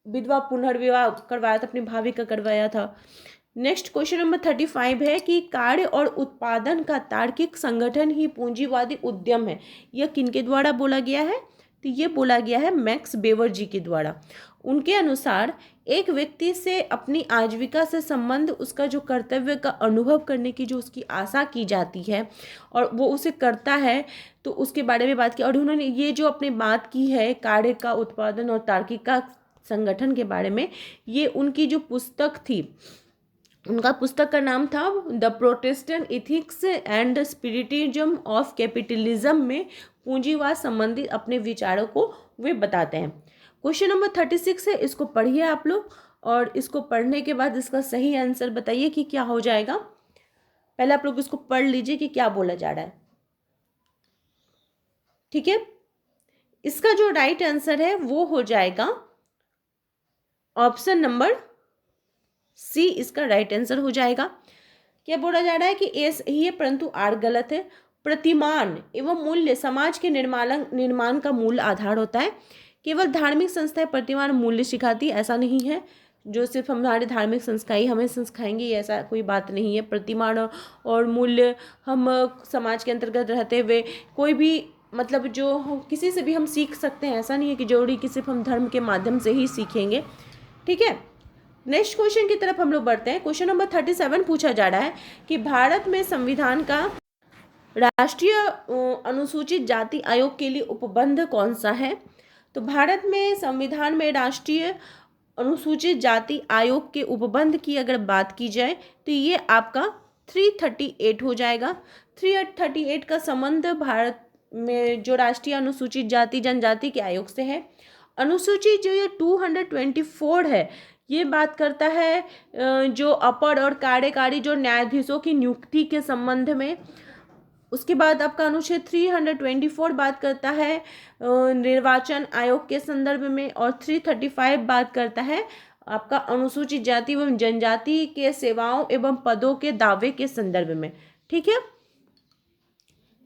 विधवा पुनर्विवाह करवाया था, अपनी भाभी का करवाया था। नेक्स्ट क्वेश्चन नंबर 35 है कि कार्य और उत्पादन का तार्किक संगठन ही पूंजीवादी उद्यम है। यह किनके द्वारा बोला गया है? तो ये बोला गया है मैक्स वेबर जी के द्वारा। उनके अनुसार एक व्यक्ति से अपनी आजीविका से संबंध, उसका जो कर्तव्य का अनुभव करने की जो उसकी आशा की जाती है और वो उसे करता है, तो उसके बारे में बात की। और उन्होंने ये जो अपनी बात की है कार्य का उत्पादन और तार्किक का संगठन के बारे में, ये उनकी जो पुस्तक थी, उनका पुस्तक का नाम था the Protestant ethics and spiritism of capitalism में पूंजीवाद संबंधी अपने विचारों को वे बताते हैं। क्वेश्चन नंबर 36 है, इसको पढ़िए आप लोग और इसको पढ़ने के बाद इसका सही आंसर बताइए कि क्या हो जाएगा। पहले आप लोग इसको पढ़ लीजिए कि क्या बोला जा रहा है। ठीक है, इसका जो राइट आंसर है वो हो जाएगा ऑप्शन नंबर सी, इसका राइट आंसर हो जाएगा। क्या बोला जा रहा है कि ए सही है परंतु आर गलत है। प्रतिमान एवं मूल्य समाज के निर्माण का मूल आधार होता है। केवल धार्मिक संस्थाएं प्रतिमान मूल्य सिखाती, ऐसा नहीं है। जो सिर्फ हमारे धार्मिक संस्थाएं हमें सिखाएंगे ऐसा कोई बात नहीं है। प्रतिमान और मूल्य हम समाज के अंतर्गत रहते हुए कोई भी मतलब जो किसी से भी हम सीख सकते हैं, ऐसा नहीं है कि जरूरी कि सिर्फ हम धर्म के माध्यम से ही सीखेंगे। ठीक है, नेक्स्ट क्वेश्चन की तरफ हम लोग बढ़ते हैं। क्वेश्चन नंबर 37 पूछा जा रहा है कि भारत में संविधान का राष्ट्रीय अनुसूचित जाति आयोग के लिए उपबंध कौन सा है? तो भारत में संविधान में राष्ट्रीय अनुसूचित जाति आयोग के उपबंध की अगर बात की जाए तो ये आपका 338 हो जाएगा। 338 का संबंध भारत में जो राष्ट्रीय अनुसूचित जाति जनजाति के आयोग से है। अनुसूचित जो ये 224 है, ये बात करता है जो अपर और कार्यकारी जो न्यायाधीशों की नियुक्ति के संबंध में। उसके बाद आपका अनुच्छेद 324 बात करता है निर्वाचन आयोग के संदर्भ में, और 335 बात करता है आपका अनुसूचित जाति एवं जनजाति के सेवाओं एवं पदों के दावे के संदर्भ में। ठीक है,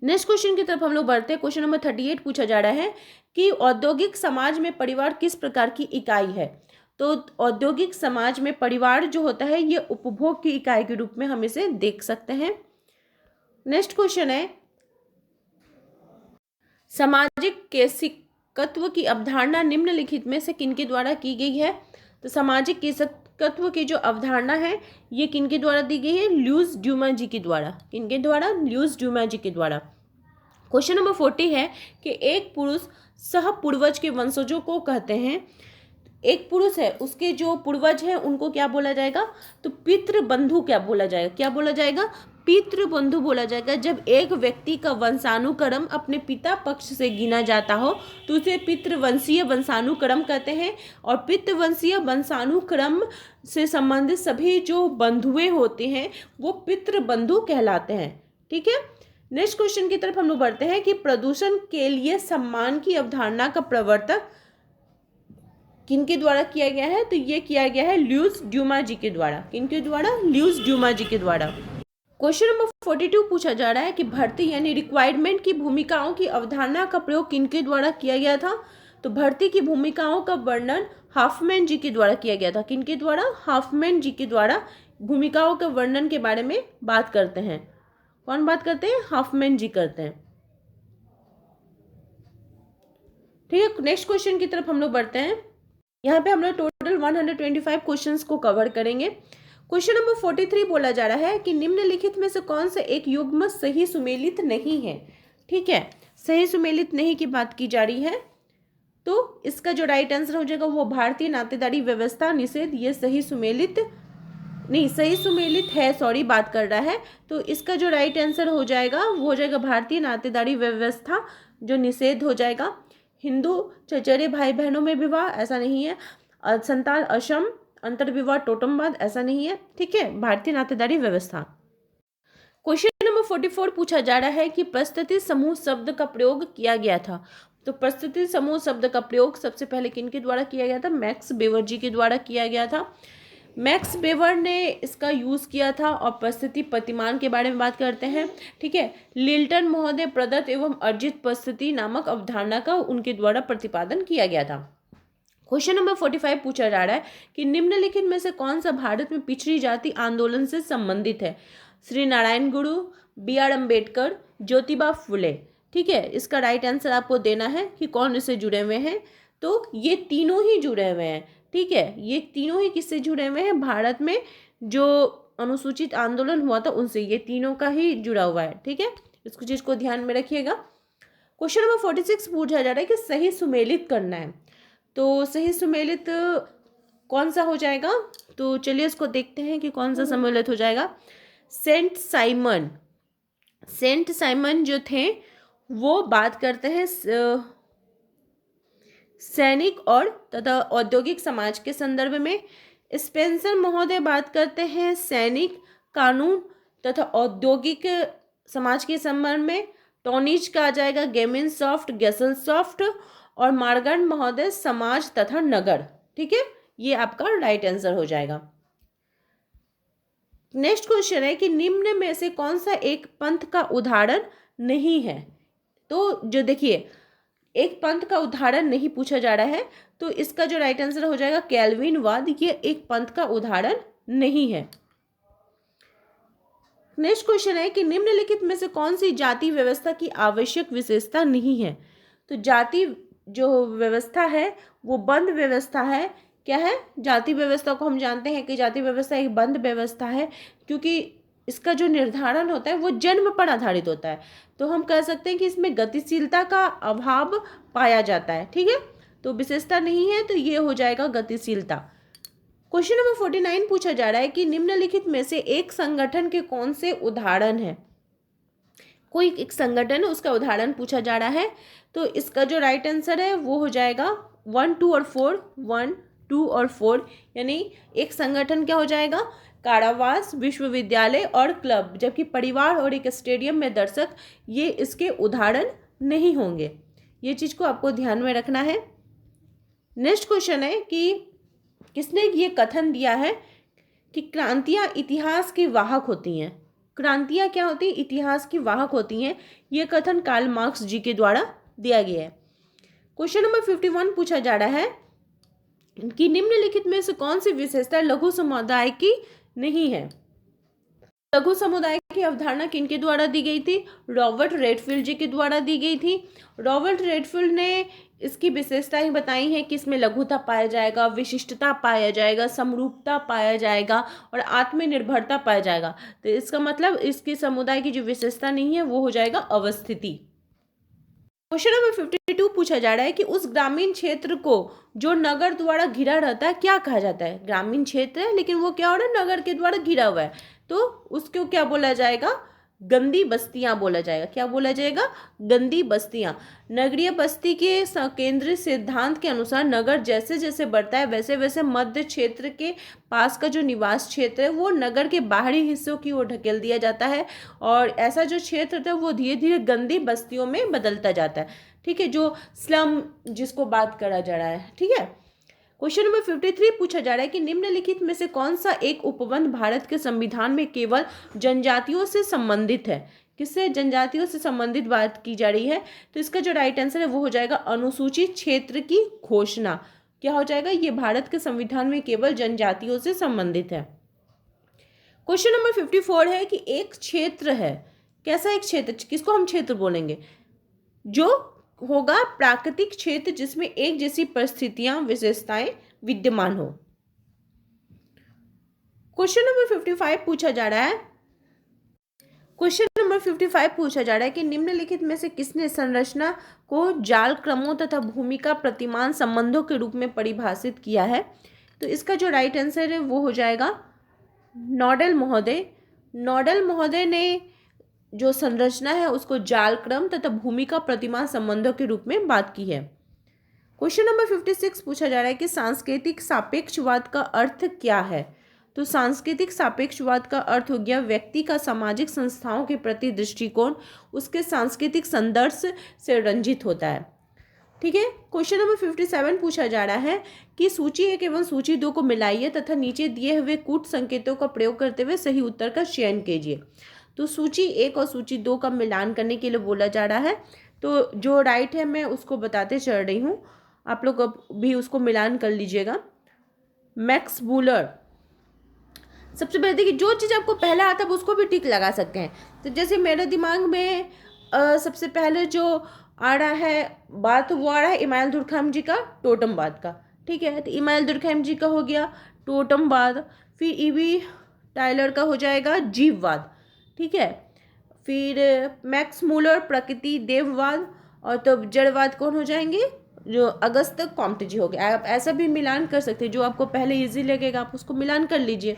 नेक्स्ट क्वेश्चन की तरफ हम लोग बढ़ते हैं। क्वेश्चन नंबर 38 पूछा जा रहा है कि औद्योगिक समाज में परिवार किस प्रकार की इकाई है? तो औद्योगिक समाज में परिवार जो होता है ये उपभोग की इकाई के रूप में हम इसे देख सकते हैं। नेक्स्ट क्वेश्चन है सामाजिक केसिकत्व की अवधारणा निम्नलिखित में से किनके द्वारा की गई है? तो सामाजिक केसिकत्व की जो अवधारणा है ये किनके द्वारा दी गई है? ल्यूइस ड्यूमा जी के द्वारा। किनके द्वारा? ल्यूइस ड्यूमा जी के द्वारा। क्वेश्चन नंबर 40 है कि एक पुरुष सह पूर्वज के वंशजों को कहते हैं। एक पुरुष है उसके जो पूर्वज हैं उनको क्या बोला जाएगा? तो पितृबंधु क्या बोला जाएगा? क्या बोला जाएगा? पितृबंधु बोला जाएगा। जब एक व्यक्ति का वंशानुक्रम अपने पिता पक्ष से गिना जाता हो तो उसे पितृवंशीय वंशानुक्रम कहते हैं। और पितृवंशीय वंशानुक्रम से संबंधित सभी जो बंधुए होते हैं वो पितृबंधु कहलाते हैं। ठीक है, नेक्स्ट क्वेश्चन की तरफ हम लोग बढ़ते हैं कि प्रदूषण के लिए सम्मान की अवधारणा का प्रवर्तक किनके द्वारा किया गया है? तो ये किया गया है ल्यूइस ड्यूमा जी के द्वारा। किनके द्वारा? ल्यूइस ड्यूमा जी के द्वारा। क्वेश्चन नंबर 42 पूछा जा रहा है कि भर्ती यानी रिक्वायरमेंट की भूमिकाओं की अवधारणा का प्रयोग किनके द्वारा किया गया था? तो भर्ती की भूमिकाओं का वर्णन हाफमैन जी के द्वारा किया गया था। किनके द्वारा? हाफमैन जी के द्वारा भूमिकाओं के वर्णन के बारे में बात करते हैं। कौन बात करते हैं? हॉफमैन जी करते हैं। ठीक है, नेक्स्ट क्वेश्चन की तरफ हम लोग बढ़ते हैं। यहाँ पे हम लोग टोटल 125 क्वेश्चंस को कवर करेंगे। क्वेश्चन नंबर 43 बोला जा रहा है कि निम्नलिखित में से कौन सा एक युग्म सही सुमेलित नहीं है। ठीक है, सही सुमेलित नहीं की बात की जा रही है, तो इसका जो राइट आंसर हो जाएगा वो भारतीय नातेदारी व्यवस्था निषेध, ये सही सुमेलित नहीं, सही सुमेलित है, सॉरी, बात कर रहा है। तो इसका जो राइट आंसर हो जाएगा वो हो जाएगा भारतीय नातेदारी व्यवस्था जो निषेध हो जाएगा। हिंदू चचेरे भाई बहनों में विवाह, ऐसा नहीं है। संतान असम अंतर्विवाह टोटमवाद, ऐसा नहीं है। ठीक है, भारतीय नातेदारी व्यवस्था। क्वेश्चन नंबर 44 पूछा जा रहा है कि प्रस्तुति समूह शब्द का प्रयोग किया गया था। तो प्रस्तुति समूह शब्द का प्रयोग सबसे पहले किनके द्वारा किया गया था? मैक्स वेबर जी के द्वारा किया गया था। मैक्स वेबर ने इसका यूज़ किया था। और प्रस्तुति प्रतिमान के बारे में बात करते हैं। ठीक है, लिल्टन महोदय प्रदत्त एवं अर्जित प्रस्तुति नामक अवधारणा का उनके द्वारा प्रतिपादन किया गया था। क्वेश्चन नंबर 45 पूछा जा रहा है कि निम्नलिखित में से कौन सा भारत में पिछड़ी जाति आंदोलन से संबंधित है? श्री नारायण गुरु, बी आर अम्बेडकर, ज्योतिबा फुले। ठीक है, इसका राइट आंसर आपको देना है कि कौन इससे जुड़े हुए हैं। तो ये तीनों ही जुड़े हुए हैं। ठीक है, ये तीनों ही किससे जुड़े हुए हैं? भारत में जो अनुसूचित आंदोलन हुआ था उनसे, ये तीनों का ही जुड़ा हुआ है। ठीक है, इसको चीज़ को ध्यान में रखिएगा। क्वेश्चन नंबर 46 पूछा जा रहा है कि सही सुमेलित करना है। तो सही सुमेलित कौन सा हो जाएगा? तो चलिए इसको देखते हैं कि कौन सा सम्मिलित हो जाएगा। सेंट साइमन जो थे वो बात करते हैं सैनिक और तथा औद्योगिक समाज के संदर्भ में। स्पेंसर महोदय बात करते हैं सैनिक, कानून तथा औद्योगिक समाज के संबंध में। टॉनिज का आ जाएगा गेमिन सॉफ्ट, गेसल सॉफ्ट। और मार्गन महोदय समाज तथा नगर। ठीक है, ये आपका राइट आंसर हो जाएगा। नेक्स्ट क्वेश्चन है कि निम्न में से कौन सा एक पंथ का उदाहरण नहीं है? तो जो देखिए, एक पंथ का उदाहरण नहीं पूछा जा रहा है, तो इसका जो राइट आंसर हो जाएगा कैल्विनवाद, ये एक पंथ का उदाहरण नहीं है। नेक्स्ट क्वेश्चन है कि निम्नलिखित में से कौन सी जाति व्यवस्था की आवश्यक विशेषता नहीं है? तो जाति जो व्यवस्था है वो बंद व्यवस्था है। क्या है? जाति व्यवस्था को हम जानते हैं कि जाति व्यवस्था एक बंद व्यवस्था है, क्योंकि इसका जो निर्धारण होता है वो जन्म पर आधारित होता है। तो हम कह सकते हैं कि इसमें गतिशीलता का अभाव पाया जाता है। ठीक है, तो विशेषता नहीं है, तो ये हो जाएगा गतिशीलता। क्वेश्चन नंबर 49 पूछा जा रहा है कि निम्नलिखित में से एक संगठन के कौन से उदाहरण है? कोई एक संगठन है, उसका उदाहरण पूछा जा रहा है। तो इसका जो राइट आंसर है वो हो जाएगा 1, 2 और 4, 1, 2 और 4। यानी एक संगठन क्या हो जाएगा? कारावास, विश्वविद्यालय और क्लब। जबकि परिवार और एक स्टेडियम में दर्शक, ये इसके उदाहरण नहीं होंगे। ये चीज़ को आपको ध्यान में रखना है। नेक्स्ट क्वेश्चन है कि किसने ये कथन दिया है कि क्रांतियाँ इतिहास की वाहक होती हैं? क्रांतियाँ क्या होती हैं? इतिहास की वाहक होती हैं। ये कथन कार्ल मार्क्स जी के द्वारा दिया गया है। क्वेश्चन नंबर 51 पूछा जा रहा है कि निम्नलिखित में से कौन सी विशेषता लघु समुदाय की नहीं है? लघु समुदाय की अवधारणा किनके द्वारा दी गई थी? रॉबर्ट रेडफील्ड जी के द्वारा दी गई थी। रॉबर्ट रेडफील्ड ने इसकी विशेषताएं बताई हैं कि इसमें लघुता पाया जाएगा, विशिष्टता पाया जाएगा, समरूपता पाया जाएगा और आत्मनिर्भरता पाया जाएगा। तो इसका मतलब इसके समुदाय की जो विशेषता नहीं है वो हो जाएगा अवस्थिति। क्वेश्चन नंबर 52 पूछा जा रहा है कि उस ग्रामीण क्षेत्र को जो नगर द्वारा घिरा रहता है क्या कहा जाता है? ग्रामीण क्षेत्र है लेकिन वो क्या हो रहा है? नगर के द्वारा घिरा हुआ है, तो उसको क्या बोला जाएगा? गंदी बस्तियां बोला जाएगा। क्या बोला जाएगा? गंदी बस्तियां। नगरीय बस्ती के केंद्रीय सिद्धांत के अनुसार नगर जैसे जैसे बढ़ता है वैसे वैसे मध्य क्षेत्र के पास का जो निवास क्षेत्र है वो नगर के बाहरी हिस्सों की ओर ढकेल दिया जाता है, और ऐसा जो क्षेत्र था वो धीरे धीरे गंदी बस्तियों में बदलता जाता है। ठीक है, जो स्लम जिसको बात करा जा रहा है। ठीक है, क्वेश्चन नंबर 53 पूछा जा रहा है कि निम्नलिखित में से कौन सा एक उपबंध भारत के संविधान में केवल जनजातियों से संबंधित है? किससे? जनजातियों से संबंधित बात की जा रही है। तो इसका जो राइट आंसर है वो हो जाएगा अनुसूचित क्षेत्र की घोषणा। क्या हो जाएगा? ये भारत के संविधान में केवल जनजातियों से संबंधित है। क्वेश्चन नंबर 54 है कि एक क्षेत्र है, कैसा एक क्षेत्र, किसको हम क्षेत्र बोलेंगे, जो होगा प्राकृतिक क्षेत्र जिसमें एक जैसी परिस्थितियां विशेषताएं विद्यमान हो। क्वेश्चन नंबर 55 पूछा जा रहा है, क्वेश्चन नंबर 55 पूछा जा रहा है कि निम्नलिखित में से किसने संरचना को जाल क्रमों तथा भूमिका प्रतिमान संबंधों के रूप में परिभाषित किया है। तो इसका जो राइट आंसर है वो हो जाएगा नोडेल महोदय। नोडेल महोदय ने जो संरचना है उसको जाल क्रम तथा भूमिका प्रतिमान संबंधों के रूप में बात की है। क्वेश्चन नंबर 56 पूछा जा रहा है कि सांस्कृतिक सापेक्षवाद का अर्थ क्या है। तो सांस्कृतिक सापेक्षवाद का अर्थ हो गया व्यक्ति का सामाजिक संस्थाओं के प्रति दृष्टिकोण उसके सांस्कृतिक संदर्भ से रंजित होता है। ठीक है। क्वेश्चन नंबर 57 पूछा जा रहा है कि सूची 1 एवं सूची 2 को मिलाइए तथा नीचे दिए हुए कूट संकेतों का प्रयोग करते हुए सही उत्तर का चयन कीजिए। तो सूची 1 और सूची 2 का मिलान करने के लिए बोला जा रहा है। तो जो राइट है मैं उसको बताते चल रही हूँ, आप लोग भी उसको मिलान कर लीजिएगा। मैक्स मूलर, सबसे पहले देखिए जो चीज़ आपको पहला आता है उसको भी टिक लगा सकते हैं। तो जैसे मेरे दिमाग में सबसे पहले जो आ रहा है बात वो आ रहा है इमानुएल दुर्कheim जी का टोटमवाद का। ठीक है, तो इमानुएल दुर्कheim जी का हो गया टोटमवाद, फिर ईवी टाइलर का हो जाएगा जीववाद। ठीक है, फिर मैक्स मूलर प्रकृति देववाद, और तो जड़वाद कौन हो जाएंगे, जो अगस्त कॉम्टे जी हो गए। आप ऐसा भी मिलान कर सकते हैं, जो आपको पहले इजी लगेगा आप उसको मिलान कर लीजिए।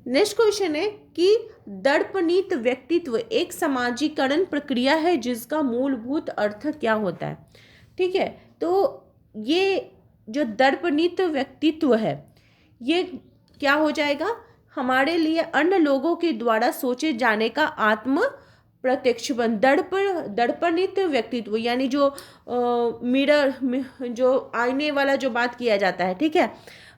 नेक्स्ट क्वेश्चन है कि दर्पणित व्यक्तित्व एक समाजीकरण प्रक्रिया है जिसका मूलभूत अर्थ क्या होता है। ठीक है, तो ये जो दर्पणित व्यक्तित्व है ये क्या हो जाएगा, हमारे लिए अन्य लोगों के द्वारा सोचे जाने का आत्म प्रत्यक्षपन। दर्पणित व्यक्तित्व यानी जो मिरर जो आईने वाला जो बात किया जाता है। ठीक है,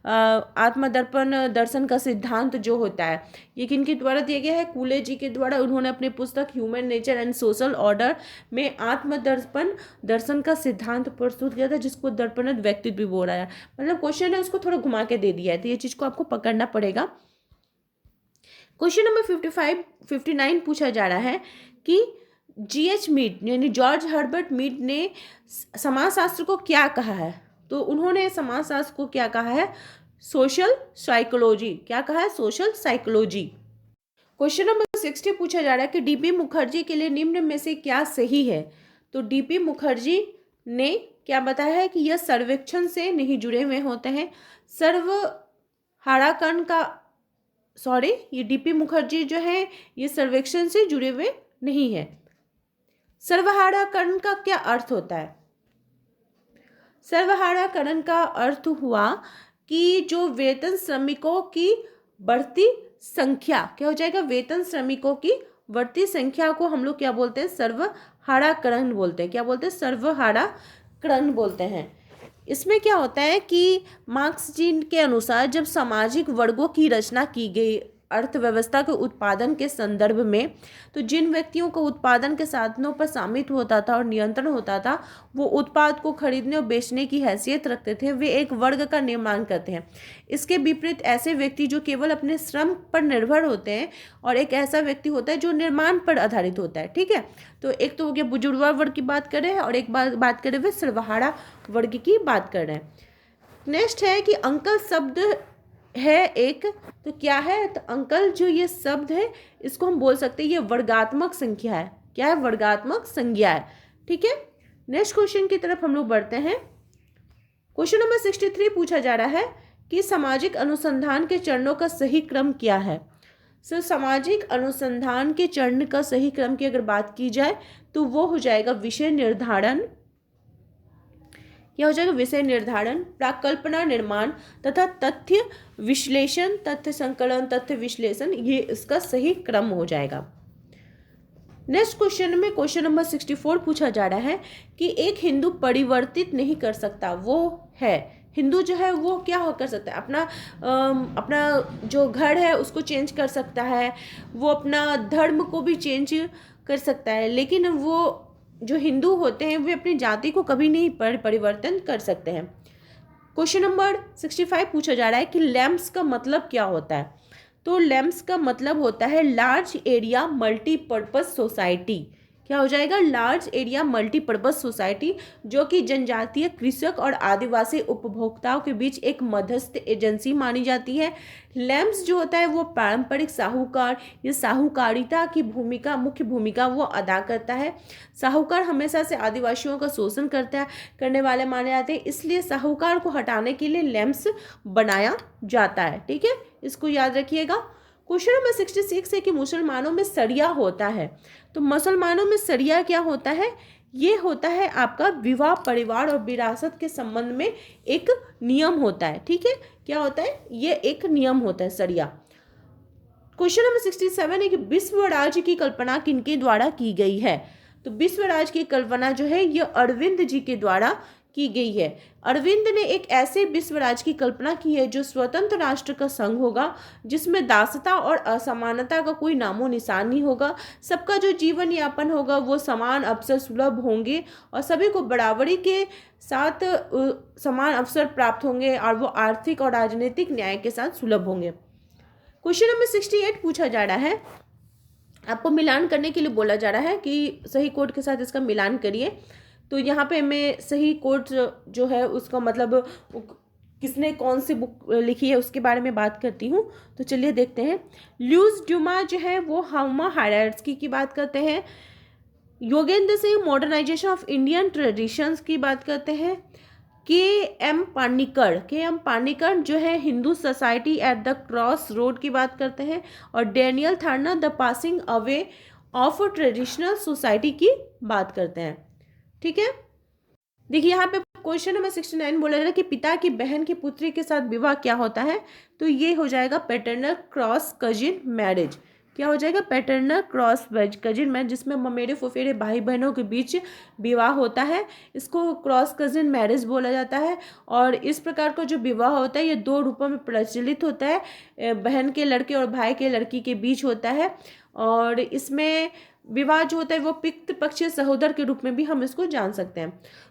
आत्मदर्पण दर्शन का सिद्धांत जो होता है ये किनके द्वारा दिया गया है, कूले जी के द्वारा। उन्होंने अपनी पुस्तक human nature and social order में आत्मदर्पण दर्शन का सिद्धांत प्रस्तुत किया था, जिसको दर्पणित व्यक्तित्व भी बोला है। मतलब क्वेश्चन है उसको थोड़ा घुमा के दे दिया है, तो ये चीज़ को आपको पकड़ना पड़ेगा। क्वेश्चन नंबर 59 पूछा जा रहा है कि G.H. मीड यानी जॉर्ज हर्बर्ट मीड ने समाजशास्त्र को क्या कहा है। तो उन्होंने समाजशास्त्र को क्या कहा है, सोशल साइकोलॉजी। क्या कहा है, सोशल साइकोलॉजी। क्वेश्चन नंबर 60 पूछा जा रहा है कि डीपी मुखर्जी के लिए निम्न में से क्या सही है। तो डीपी मुखर्जी ने क्या बताया है कि यह सर्वेक्षण से नहीं जुड़े हुए होते हैं। ये डीपी मुखर्जी जो है ये सर्वेक्षण से जुड़े हुए नहीं है। सर्वहाराकरण का क्या अर्थ होता है। सर्वहाराकरण का अर्थ हुआ कि जो वेतन श्रमिकों की बढ़ती संख्या, क्या हो जाएगा, वेतन श्रमिकों की बढ़ती संख्या को हम लोग क्या बोलते हैं, सर्वहाराकरण बोलते हैं। क्या बोलते हैं, सर्वहाराकरण बोलते हैं। इसमें क्या होता है कि मार्क्स जी के अनुसार जब सामाजिक वर्गों की रचना की गई अर्थव्यवस्था के उत्पादन के संदर्भ में, तो जिन व्यक्तियों को उत्पादन के साधनों पर स्वामित्व होता था और नियंत्रण होता था, वो उत्पाद को खरीदने और बेचने की हैसियत रखते थे, वे एक वर्ग का निर्माण करते हैं। इसके विपरीत ऐसे व्यक्ति जो केवल अपने श्रम पर निर्भर होते हैं, और एक ऐसा व्यक्ति होता है जो निर्माण पर आधारित होता है। ठीक है, तो एक तो हो गया बुजुर्गा वर्ग की बात कर रहे हैं, और एक बात कर रहे हुए सर्वहारा वर्ग की बात कर रहे हैं। नेक्स्ट है कि अंकल शब्द है एक, तो क्या है, तो अंकल जो ये शब्द है इसको हम बोल सकते हैं ये वर्गात्मक संख्या है। क्या है, वर्गात्मक संज्ञा है। ठीक है, नेक्स्ट क्वेश्चन की तरफ हम लोग बढ़ते हैं। क्वेश्चन नंबर 63 पूछा जा रहा है कि सामाजिक अनुसंधान के चरणों का सही क्रम क्या है। सामाजिक अनुसंधान के चरण का सही क्रम की अगर बात की जाए तो वो हो जाएगा विषय निर्धारण। क्या हो जाएगा, विषय निर्धारण, प्राकल्पना निर्माण तथा तथ्य विश्लेषण, तथ्य संकलन, तथ्य विश्लेषण, ये इसका सही क्रम हो जाएगा। नेक्स्ट क्वेश्चन में क्वेश्चन नंबर 64 पूछा जा रहा है कि एक हिंदू परिवर्तित नहीं कर सकता, वो है हिंदू जो है वो क्या कर सकता है, अपना जो घर है उसको चेंज कर सकता है, वो अपना धर्म को भी चेंज कर सकता है, लेकिन वो जो हिंदू होते हैं वे अपनी जाति को कभी नहीं परिवर्तन कर सकते हैं। क्वेश्चन नंबर 65 पूछा जा रहा है कि लैम्प्स का मतलब क्या होता है। तो लैम्स का मतलब होता है लार्ज एरिया मल्टीपर्पज सोसाइटी। क्या हो जाएगा? लार्ज एरिया मल्टीपर्पज सोसाइटी, जो कि जनजातीय, कृषक और आदिवासी उपभोक्ताओं के बीच एक मध्यस्थ एजेंसी मानी जाती है। लैम्स जो होता है वो पारंपरिक साहूकार या साहूकारिता की भूमिका, मुख्य भूमिका वो अदा करता है। साहूकार हमेशा से आदिवासियों का शोषण करने वाले माने जाते हैं, इसलिए साहूकार को हटाने के लिए लैम्स बनाया जाता है। ठीक है, इसको याद रखिएगा। क्वेश्चन नंबर 66 है कि मुसलमानों में सरिया होता है। तो मुसलमानों में सरिया क्या होता है? ये होता है आपका विवाह, परिवार और विरासत के संबंध में एक नियम होता है। ठीक है, क्या होता है? ये एक नियम होता है सरिया। क्वेश्चन नंबर 67 है कि विश्व राज्य की कल्पना किनके द्वारा की गई है? तो विश्व राज्य की कल्पना जो है ये अरविंद जी के द्वारा की गई है। अरविंद ने एक ऐसे विश्व राज्य की कल्पना की है जो स्वतंत्र राष्ट्र का संघ होगा, जिसमें दासता और असमानता का कोई नामो निशान नहीं होगा। सबका जो जीवन यापन होगा वो समान अवसर सुलभ होंगे और सभी को बराबरी के साथ समान अवसर प्राप्त होंगे और वो आर्थिक और राजनीतिक न्याय के साथ सुलभ होंगे। क्वेश्चन नंबर 68 पूछा जा रहा है, आपको मिलान करने के लिए बोला जा रहा है कि सही कोड के साथ इसका मिलान करिए। तो यहाँ पे मैं सही कोड जो है उसका मतलब किसने कौन सी बुक लिखी है उसके बारे में बात करती हूँ। तो चलिए देखते हैं। ल्यूस ड्यूमा जो है वो होमो हायरार्की की बात करते हैं। Yogendra Singh modernization of Indian traditions की बात करते हैं। के एम पानिकर जो है Hindu society at the cross road की बात करते हैं। और Daniel Thorner the passing away of traditional society की बात करते हैं। ठीक है, देखिए यहाँ पे क्वेश्चन नंबर 69 बोला जा रहा है कि पिता की बहन की पुत्री के साथ विवाह क्या होता है? तो ये हो जाएगा पैटर्नल क्रॉस कजिन मैरिज। क्या हो जाएगा? पैटर्नल क्रॉस कजिन मैरिज, जिसमें ममेरे फुफेरे भाई बहनों के बीच विवाह होता है, इसको क्रॉस कजिन मैरिज बोला जाता है। और इस प्रकार का जो विवाह होता है ये दो रूपों में प्रचलित होता है, बहन के लड़के और भाई के लड़की के बीच होता है। और इसमें विवाह जो होता है वो पितृ पक्षीय सहोदर के रूप में भी हम इसको जान सकते हैं।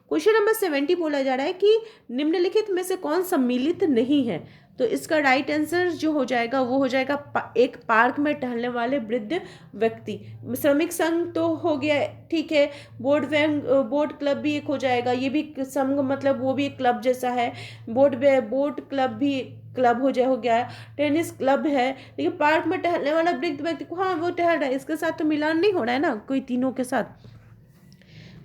क्वेश्चन नंबर 70 बोला जा रहा है कि निम्नलिखित में से कौन सम्मिलित नहीं है? तो इसका राइट आंसर जो हो जाएगा वो हो जाएगा एक पार्क में टहलने वाले वृद्ध व्यक्ति। श्रमिक संघ तो हो गया, ठीक है। बोट क्लब भी एक हो जाएगा, ये भी संघ मतलब वो भी एक क्लब जैसा है। बोट क्लब भी क्लब हो गया। टेनिस क्लब है, लेकिन पार्क में टहलने वाला वृद्ध व्यक्ति को, हाँ वो टहल रहा है, इसके साथ तो मिलान नहीं हो रहा है ना कोई तीनों के साथ।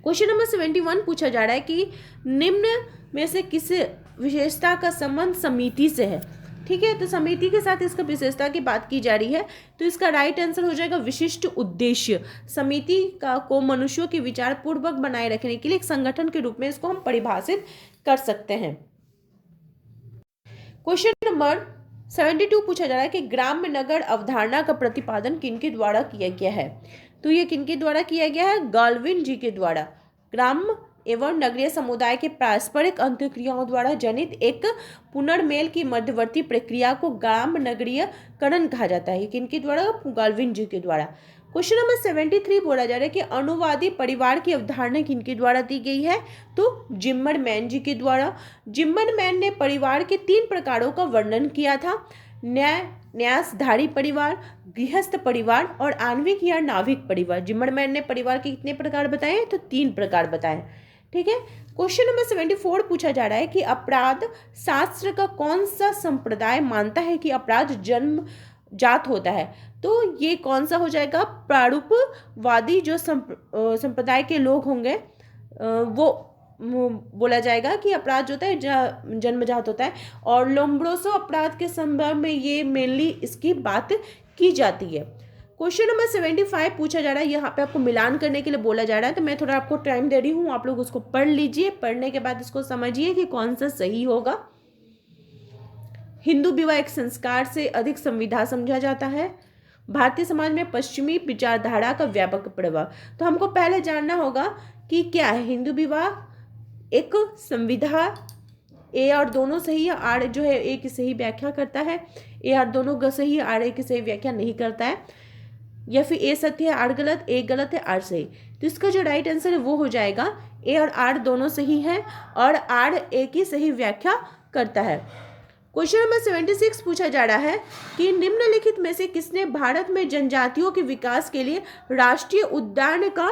क्वेश्चन नंबर 71 पूछा जा रहा है कि निम्न में से किस विशेषता का संबंध समिति से है? ठीक है, तो समिति के साथ इसका विशेषता की बात की जा रही है, तो इसका राइट आंसर हो जाएगा विशिष्ट उद्देश्य। समिति को मनुष्यों के विचार पूर्वक बनाए रखने के लिए एक संगठन के रूप में इसको हम परिभाषित कर सकते हैं। क्वेश्चन नंबर 72 पूछा जा रहा है कि ग्राम्य नगर अवधारणा का प्रतिपादन किनके द्वारा किया गया है? तो ये किनके द्वारा किया गया है? गाल्विन जी के द्वारा। ग्राम्य एवं नगरीय समुदाय के पारस्परिक अंतःक्रियाओं द्वारा जनित एक पुनर्मेल की मध्यवर्ती प्रक्रिया को ग्राम्य नगरीयकरण कहा जाता है। किनके द्वारा? गाल्विन जी के द्वारा। क्वेश्चन नंबर 73 बोला जा रहा है कि अनुवादी परिवार की अवधारणा किनके द्वारा दी गई है? तो जिम्मरमैन जी के द्वारा। जिम्मरमैन ने परिवार के 3 प्रकारों का वर्णन किया था: न्यासधारी परिवार, गृहस्थ परिवार और आणविक या नाभिक परिवार। जिम्मरमैन ने परिवार के कितने प्रकार बताए? तो 3 प्रकार बताए। ठीक है। क्वेश्चन नंबर 74 पूछा जा रहा है कि अपराध शास्त्र का कौन सा संप्रदाय मानता है कि अपराध जन्मजात होता है? तो ये कौन सा हो जाएगा? प्रारूपवादी जो संप्रदाय के लोग होंगे वो बोला जाएगा कि अपराध जो होता है जन्मजात होता है। और लोम्ब्रोसो अपराध के संदर्भ में ये मेनली इसकी बात की जाती है। क्वेश्चन नंबर 75 पूछा जा रहा है, यहाँ पे आपको मिलान करने के लिए बोला जा रहा है, तो मैं थोड़ा आपको टाइम दे रही हूँ, आप लोग उसको पढ़ लीजिए। पढ़ने के बाद इसको समझिए कि कौन सा सही होगा। हिंदू विवाह एक संस्कार से अधिक संविधा समझा जाता है। भारतीय समाज में पश्चिमी विचारधारा का व्यापक प्रभाव। तो हमको पहले जानना होगा कि क्या है हिंदू विवाह एक संविधा। ए और दोनों सही है, आर जो है ए की सही व्याख्या करता है। ए आर दोनों सही है, आर ए की सही व्याख्या नहीं करता है। या फिर ए सत्य है आर गलत, ए गलत है आर सही। तो इसका जो राइट आंसर है वो हो जाएगा ए और आर दोनों सही है और आर ए की सही व्याख्या करता है। क्वेश्चन नंबर 76 पूछा जा रहा है कि निम्नलिखित में से किसने भारत में जनजातियों के विकास के लिए राष्ट्रीय उद्यान का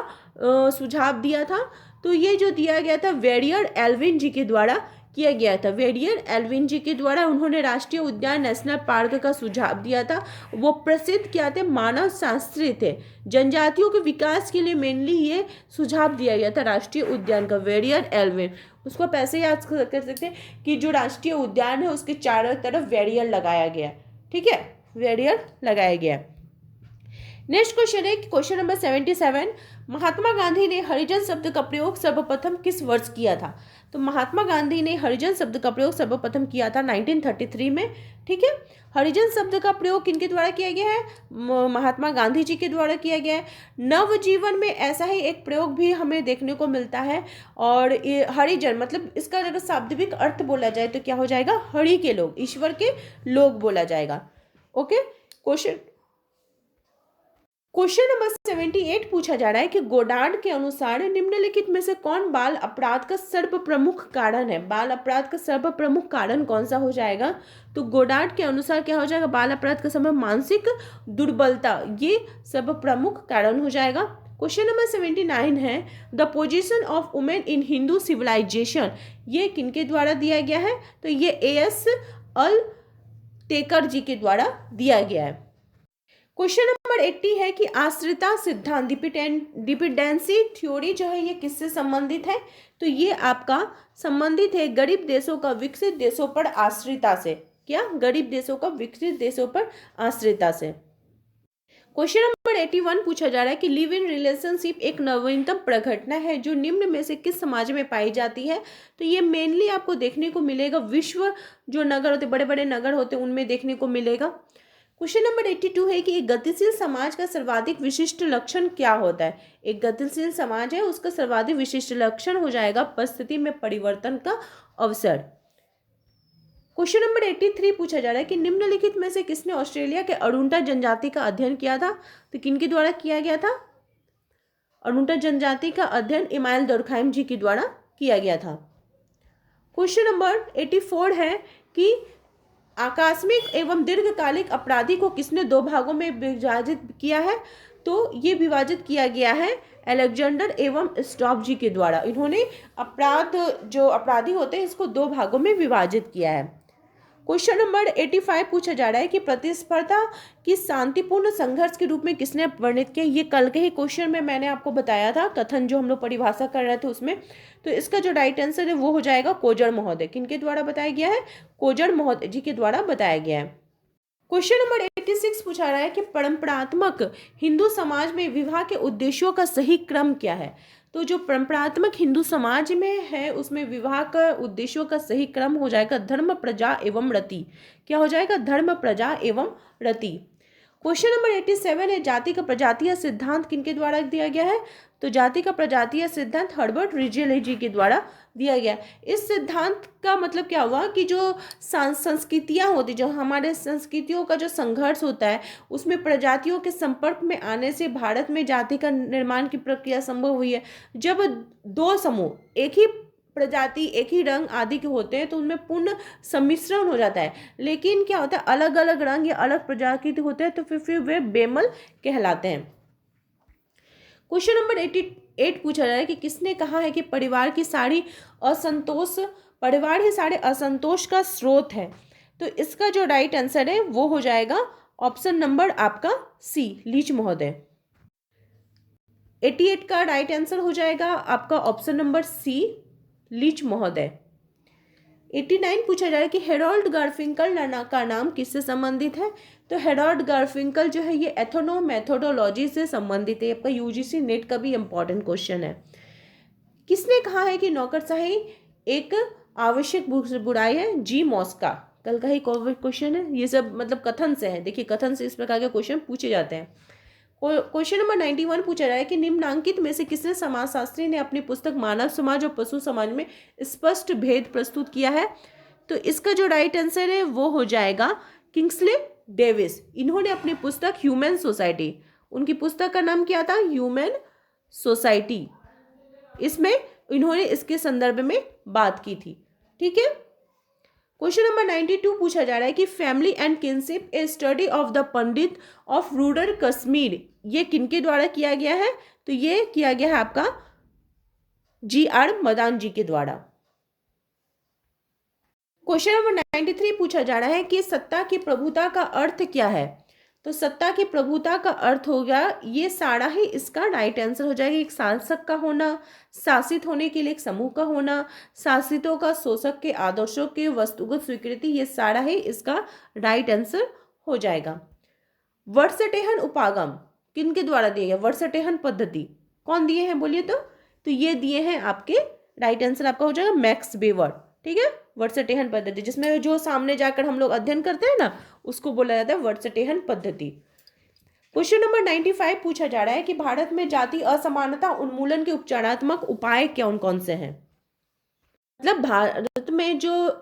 सुझाव दिया था। तो ये जो दिया गया था वेरियर एल्विन जी के द्वारा किया गया था। वेरियर एल्विन जी के द्वारा उन्होंने राष्ट्रीय उद्यान नेशनल पार्क का सुझाव दिया था। वो प्रसिद्ध क्या थे, मानव शास्त्री थे। जनजातियों के विकास के लिए मेनली ये सुझाव दिया गया था राष्ट्रीय उद्यान का, वेरियर एल्विन। उसको पैसे याद कर सकते हैं कि जो राष्ट्रीय उद्यान है उसके चारों तरफ वेरियर लगाया गया, ठीक है, वेरियर लगाया गया। नेक्स्ट क्वेश्चन है क्वेश्चन नंबर 77, महात्मा गांधी ने हरिजन शब्द का प्रयोग सर्वप्रथम किस वर्ष किया था। तो महात्मा गांधी ने हरिजन शब्द का प्रयोग सर्वप्रथम किया था 1933 में, ठीक है। हरिजन शब्द का प्रयोग किनके द्वारा किया गया है, महात्मा गांधी जी के द्वारा किया गया है। नवजीवन में ऐसा ही एक प्रयोग भी हमें देखने को मिलता है, और ये हरिजन मतलब इसका अगर शाब्दिक अर्थ बोला जाए तो क्या हो जाएगा, हरि के लोग, ईश्वर के लोग बोला जाएगा। ओके, क्वेश्चन नंबर 78 पूछा जा रहा है कि गोडार्ड के अनुसार निम्नलिखित में से कौन बाल अपराध का सर्वप्रमुख कारण है। बाल अपराध का सर्वप्रमुख कारण कौन सा हो जाएगा। तो गोडार्ड के अनुसार क्या हो जाएगा, बाल अपराध का समय मानसिक दुर्बलता, ये सर्वप्रमुख कारण हो जाएगा। क्वेश्चन नंबर 79 है the position of women in Hindu civilization, ये किनके द्वारा दिया गया है। तो ये AS अल टेकर जी के द्वारा दिया गया है। क्वेश्चन नंबर 80 है कि आश्रिता सिद्धांत, डिपेंडेंसी थ्योरी जो है ये किससे संबंधित है। तो ये आपका संबंधित है गरीब देशों का विकसित देशों पर आश्रिता से। क्या, गरीब देशों का विकसित देशों पर आश्रिता से। क्वेश्चन नंबर 81 पूछा जा रहा है कि लिव इन रिलेशनशिप एक नवीनतम प्रघटना है जो निम्न में से किस समाज में पाई जाती है। तो ये मेनली आपको देखने को मिलेगा विश्व जो नगर होते, बड़े बड़े नगर होते, उनमें देखने को मिलेगा। क्वेश्चन नंबर 82 है कि एक गतिशील समाज का सर्वाधिक विशिष्ट लक्षण क्या होता है। एक गतिशील समाज है उसका सर्वाधिक विशिष्ट लक्षण हो जाएगा परिस्थिति में परिवर्तन का अवसर। क्वेश्चन नंबर 83 पूछा जा रहा है कि निम्नलिखित में से किसने ऑस्ट्रेलिया के अरुंटा जनजाति का अध्ययन किया था। तो किनके द्वारा किया गया था, अरुंटा जनजाति का अध्ययन इमाइल दुर्कहाइम जी के द्वारा किया गया था। क्वेश्चन नंबर 84 है कि आकस्मिक एवं दीर्घकालिक अपराधी को किसने दो भागों में विभाजित किया है। तो ये विभाजित किया गया है अलेक्जेंडर एवं स्टॉप जी के द्वारा। इन्होंने अपराध जो अपराधी होते हैं इसको दो भागों में विभाजित किया है। क्वेश्चन नंबर 85 पूछा जा रहा है कि प्रतिस्पर्धा की शांतिपूर्ण संघर्ष के रूप में किसने वर्णित किया। ये कल के ही क्वेश्चन में मैंने आपको बताया था, कथन जो हम लोग परिभाषा कर रहे थे उसमें। तो इसका जो राइट आंसर है वो हो जाएगा कोजर महोदय। किनके द्वारा बताया गया है, कोजर महोदय जी के द्वारा बताया गया है। क्वेश्चन नंबर 86 पूछा रहा है कि परंपरात्मक हिंदू समाज में विवाह के उद्देश्यों का सही क्रम क्या है। तो जो परंपरात्मक हिंदू समाज में है उसमें विवाह का उद्देश्यों का सही क्रम हो जाएगा धर्म, प्रजा एवं रति। क्या हो जाएगा, धर्म, प्रजा एवं रति। क्वेश्चन नंबर 87 है जाति का प्रजातीय सिद्धांत किनके द्वारा दिया गया है। तो जाति का प्रजातीय सिद्धांत हर्बर्ट रिजेले जी के द्वारा दिया गया। इस सिद्धांत का मतलब क्या हुआ कि जो संस्कृतियाँ होती, जो हमारे संस्कृतियों का जो संघर्ष होता है उसमें प्रजातियों के संपर्क में आने से भारत में जाति का निर्माण की प्रक्रिया संभव हुई है। जब दो समूह एक ही प्रजाति, एक ही रंग आदि के होते हैं तो उनमें पूर्ण सम्मिश्रण हो जाता है। लेकिन क्या होता है, अलग अलग रंग या अलग प्रजाति होते हैं तो फिर वे बेमल कहलाते हैं। क्वेश्चन नंबर 88 पूछा जा रहा है कि किसने कहा है कि परिवार ही सारे असंतोष का स्रोत है। तो इसका जो राइट आंसर है वो हो जाएगा ऑप्शन नंबर आपका सी, लीच महोदय। 88 का राइट आंसर हो जाएगा आपका ऑप्शन नंबर सी, लीच महोदय। 89 पूछा जा रहा है कि हेरोल्ड गारफिंकल का नाम किससे संबंधित है। तो हेरोल्ड गारफिंकल जो है ये एथोनो मेथोडोलॉजी से संबंधित है। आपका UGC नेट का भी इंपॉर्टेंट क्वेश्चन है। किसने कहा है कि नौकरशाही एक आवश्यक बुराई है। जी मॉस्का, कल का ही क्वेश्चन है। ये सब मतलब कथन से है, देखिए कथन से इस प्रकार के क्वेश्चन पूछे जाते हैं। क्वेश्चन नंबर 91 पूछा रहा है कि निम्नांकित में से किसने समाजशास्त्री ने अपनी पुस्तक मानव समाज और पशु समाज में स्पष्ट भेद प्रस्तुत किया है। तो इसका जो राइट आंसर है वो हो जाएगा किंग्सले डेविस। इन्होंने अपनी पुस्तक ह्यूमन सोसाइटी, उनकी पुस्तक का नाम क्या था, ह्यूमन सोसाइटी, इसमें इन्होंने इसके संदर्भ में बात की थी। ठीक है, क्वेश्चन नंबर 92 पूछा जा रहा है कि family and kinship A study of the Pandit of rural Kashmir, ये किनके द्वारा किया गया है? तो ये किया गया है आपका GR मदान जी के द्वारा। क्वेश्चन नंबर 93 पूछा जा रहा है कि सत्ता की प्रभुता का अर्थ क्या है? तो सत्ता की प्रभुता का अर्थ होगा, ये सारा ही इसका राइट आंसर हो जाएगा। एक शासक का होना, शासित होने के लिए एक समूह का होना, शासितों का शोषक के आदर्शों के वस्तुगत स्वीकृति, ये सारा ही इसका राइट आंसर हो जाएगा। वर्षटेहन उपागम किन के द्वारा दिया गया? वर्षटेहन पद्धति कौन दिए हैं बोलिए तो ये दिए हैं आपके, राइट आंसर आपका हो जाएगा मैक्स वेबर। ठीक है, वर्षटेहन पद्धति, जिसमें जो सामने जाकर हम लोग अध्ययन करते हैं ना, उसको बोला जाता है वर्षटेहन पद्धति। क्वेश्चन नंबर 95 पूछा जा रहा है कि भारत में जाति असमानता उन्मूलन के उपचारात्मक उपाय कौन कौन से हैं? मतलब भारत में जो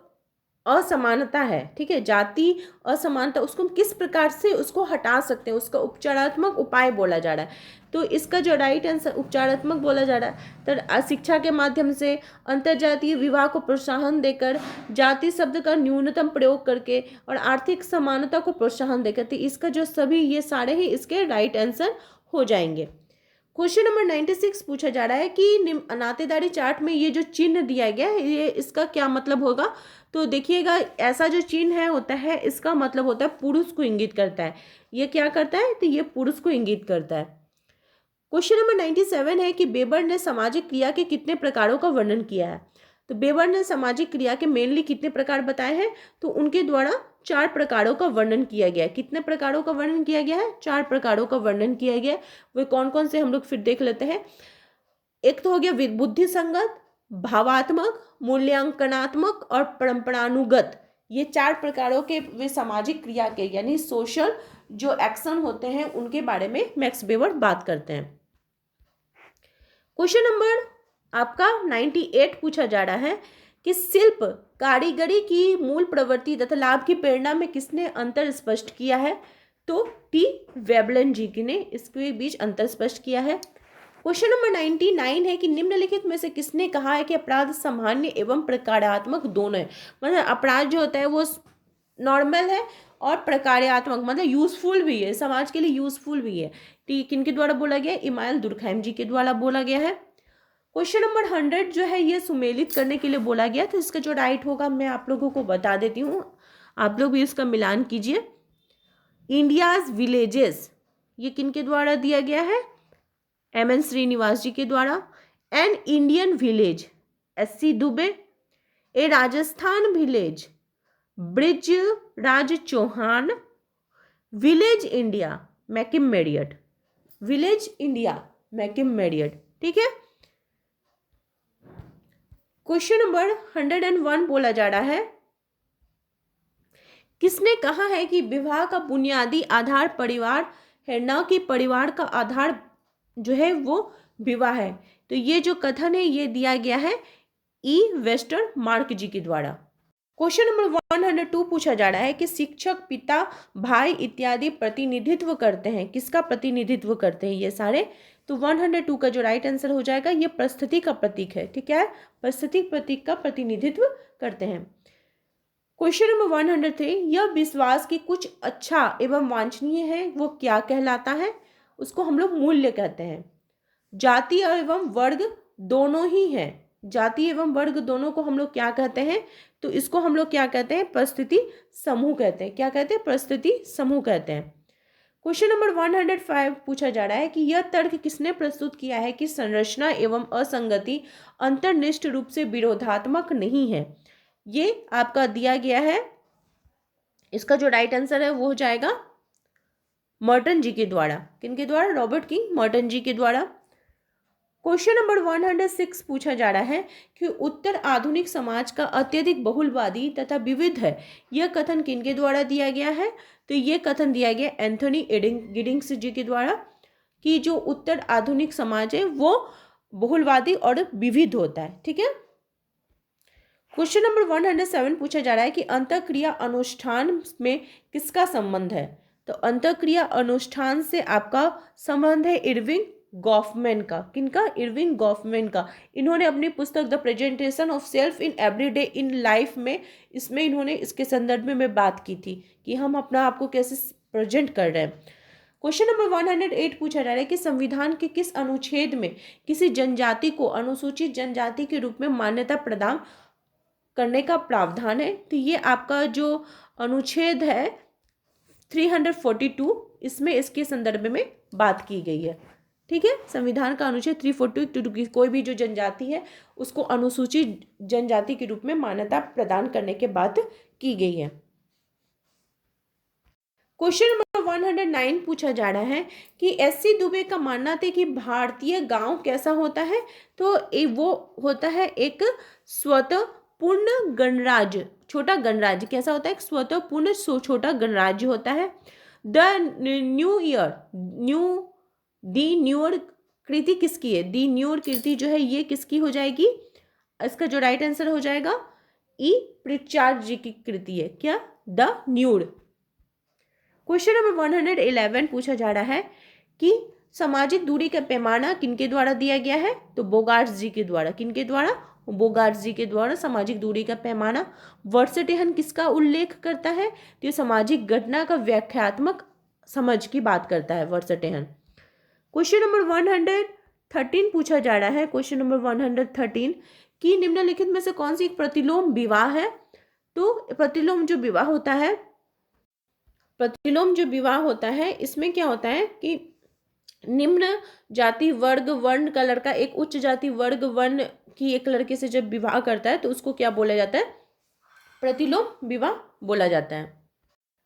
असमानता है, ठीक है, जाति असमानता, उसको हम किस प्रकार से उसको हटा सकते हैं, उसका उपचारात्मक उपाय बोला जा रहा है। तो इसका जो राइट आंसर उपचारात्मक बोला जा रहा है, तो शिक्षा के माध्यम से, अंतर्जातीय विवाह को प्रोत्साहन देकर, जाति शब्द का न्यूनतम प्रयोग करके और आर्थिक समानता को प्रोत्साहन देकर, तो इसका जो सभी ये सारे ही इसके राइट आंसर हो जाएंगे। क्वेश्चन नंबर 96 पूछा जा रहा है कि नातेदारी चार्ट में ये जो चिन्ह दिया गया है, ये इसका क्या मतलब होगा? तो देखिएगा, ऐसा जो चिन्ह है होता है, इसका मतलब होता है पुरुष को इंगित करता है। ये क्या करता है? तो ये पुरुष को इंगित करता है। क्वेश्चन नंबर 97 है कि बेबर ने सामाजिक क्रिया के कितने प्रकारों का वर्णन किया है? तो बेबर ने सामाजिक क्रिया के मेनली कितने प्रकार बताए हैं? तो उनके द्वारा 4 प्रकारों का वर्णन किया गया है। कितने प्रकारों का वर्णन किया गया है? 4 प्रकारों का वर्णन किया गया है। वे कौन कौन से हम लोग फिर देख लेते हैं। एक तो हो गया बुद्धि संगत, भावात्मक, मूल्यांकनात्मक और परंपरानुगत। ये 4 प्रकारों के वे सामाजिक क्रिया के यानी सोशल जो एक्शन होते हैं उनके बारे में मैक्स वेबर बात करते हैं। क्वेश्चन नंबर आपका 98 पूछा जा रहा है कि शिल्प कारीगरी की मूल प्रवृत्ति तथा लाभ की प्रेरणा में किसने अंतर स्पष्ट किया है? तो टी वेबलन जी ने इसके बीच अंतर स्पष्ट किया है। क्वेश्चन नंबर 99 है कि निम्नलिखित में से किसने कहा है कि अपराध सामान्य एवं प्रकारात्मक दोनों है? मतलब अपराध जो होता है वो नॉर्मल है और प्रकार्यात्मक मतलब यूजफुल भी है, समाज के लिए यूजफुल भी है। किनके द्वारा बोला गया? इमानुएल दुर्खैम जी के द्वारा बोला गया है। क्वेश्चन नंबर 100 जो है ये सुमेलित करने के लिए बोला गया, तो इसका जो राइट होगा मैं आप लोगों को बता देती हूँ, आप लोग भी इसका मिलान कीजिए। इंडियाज विलेजेस, ये किनके द्वारा दिया गया है? MN श्रीनिवास जी के द्वारा। An Indian village, SC Dube. A Rajasthan village, Brij Raj Chauhan. Village India, McKim Marriott. Village India, McKim Marriott. ठीक है। क्वेश्चन नंबर 101 बोला जा रहा है, किसने कहा है कि विवाह का बुनियादी आधार परिवार है, न कि परिवार का आधार जो है वो विवाह है? तो ये जो कथन है ये दिया गया है E वेस्टर मार्क जी के द्वारा। क्वेश्चन नंबर 102 पूछा जा रहा है कि शिक्षक, पिता, भाई इत्यादि प्रतिनिधित्व करते हैं, किसका प्रतिनिधित्व करते हैं ये सारे? तो 102 का जो राइट आंसर हो जाएगा ये परिस्थिति का प्रतीक है। ठीक है, परिस्थिति प्रतीक का प्रतिनिधित्व करते हैं। क्वेश्चन नंबर 103, यह विश्वास कि कुछ अच्छा एवं वांछनीय है वो क्या कहलाता है? उसको हम लोग मूल्य कहते हैं। जाति एवं वर्ग दोनों ही हैं, जाति एवं वर्ग दोनों को हम लोग क्या कहते हैं? तो इसको हम लोग क्या कहते हैं? परिस्थिति समूह कहते हैं। क्या कहते हैं? परिस्थिति समूह कहते हैं। क्वेश्चन नंबर 105 पूछा जा रहा है कि यह तर्क किसने प्रस्तुत किया है कि संरचना एवं असंगति अंतर्निष्ठ रूप से विरोधात्मक नहीं है? ये आपका दिया गया है, इसका जो राइट आंसर है वो हो जाएगा मर्टन जी के द्वारा। किनके द्वारा? रॉबर्ट किंग मर्टन जी के द्वारा। क्वेश्चन नंबर 106 पूछा जा रहा है कि उत्तर आधुनिक समाज का अत्यधिक बहुलवादी तथा विविध है, यह कथन किनके द्वारा दिया गया है? तो ये कथन दिया गया एंथनी गिडिंग्स जी के द्वारा कि जो उत्तर आधुनिक समाज है वो बहुलवादी और विविध होता है। ठीक है। क्वेश्चन नंबर 107 पूछा जा रहा है कि अंतःक्रिया अनुष्ठान में किसका संबंध है? तो अंतःक्रिया अनुष्ठान से आपका संबंध है इरविंग गॉफमैन का, किनका? इरविंग गॉफमैन का। इन्होंने अपनी पुस्तक the presentation of self in everyday in life में, इसमें इन्होंने इसके संदर्भ में बात की थी कि हम अपना आप को कैसे प्रेजेंट कर रहे हैं। क्वेश्चन नंबर 108 पूछा जा रहा है कि संविधान के किस अनुच्छेद में किसी जनजाति को अनुसूचित जनजाति के रूप में मान्यता प्रदान करने का प्रावधान है? तो ये आपका जो अनुच्छेद है 342, इसमें इसके संदर्भ में बात की गई है। ठीक है, संविधान का अनुच्छेद 342 कोई भी जो जनजाति है उसको अनुसूचित जनजाति के रूप में मान्यता प्रदान करने के बाद की गई है। क्वेश्चन नंबर 109 पूछा जा रहा है कि एससी दुबे का मानना था कि भारतीय गांव कैसा होता है? तो वो होता है एक स्वतः पूर्ण गणराज्य, छोटा गणराज्य। कैसा होता है? एक स्वतः पूर्ण छोटा गणराज्य होता है। द न्यूअर कृति किसकी है? दी न्यूअर कृति जो है ये किसकी हो जाएगी? इसका जो राइट आंसर हो जाएगा ई पृथ्वीराज जी की कृति है। क्या? The nude. क्वेश्चन नंबर 111 पूछा जा रहा है कि सामाजिक दूरी का पैमाना किनके द्वारा दिया गया है? तो बोगार्ट्स जी के द्वारा। किनके द्वारा? बोगार्ट्स जी के द्वारा सामाजिक दूरी का पैमाना। वर्सटेहन किसका उल्लेख करता है? तो ये सामाजिक घटना का व्याख्यात्मक समझ की बात करता है वर्सटेहन। क्वेश्चन नंबर 113 पूछा जा रहा है, क्वेश्चन नंबर 113 कि निम्नलिखित में से कौन सी एक प्रतिलोम विवाह है? तो प्रतिलोम जो विवाह होता है इसमें क्या होता है कि निम्न जाति वर्ग वर्ण का लड़का एक उच्च जाति वर्ग वर्ण की एक लड़की से जब विवाह करता है तो उसको क्या बोला जाता है? प्रतिलोम विवाह बोला जाता है।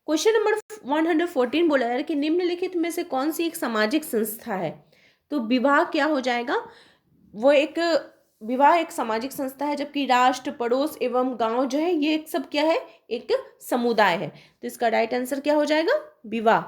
क्वेश्चन नंबर 114 बोला जा रहा है कि निम्नलिखित में से कौन सी एक सामाजिक संस्था है? तो विवाह क्या हो जाएगा? विवाह एक सामाजिक संस्था है, जबकि राष्ट्र, पड़ोस एवं गांव जो है ये एक सब क्या है? एक समुदाय है। तो इसका राइट आंसर क्या हो जाएगा? विवाह।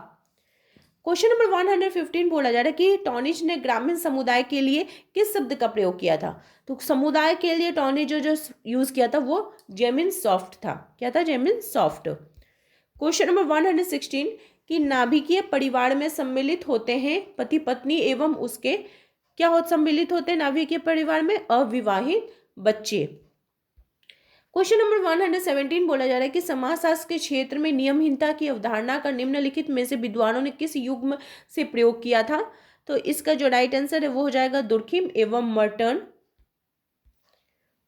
क्वेश्चन नंबर 115 बोला जा रहा है कि टॉनिज ने ग्रामीण समुदाय के लिए किस शब्द का प्रयोग किया था? तो समुदाय के लिए टॉनिज जो यूज किया था वो जेमिन सॉफ्ट था। क्या था? जेमिन सॉफ्ट। क्वेश्चन नंबर 116 कि नाभिकीय परिवार में सम्मिलित होते हैं पति पत्नी एवं उसके सम्मिलित होते हैं नाभिकीय परिवार में? अविवाहित बच्चे। क्वेश्चन नंबर 117 बोला जा रहा है कि समाजशास्त्र के क्षेत्र में नियमहीनता की अवधारणा का निम्नलिखित में से विद्वानों ने किस युग से प्रयोग किया था? तो इसका जो राइट आंसर है वो हो जाएगा दुर्खिम एवं मर्टन।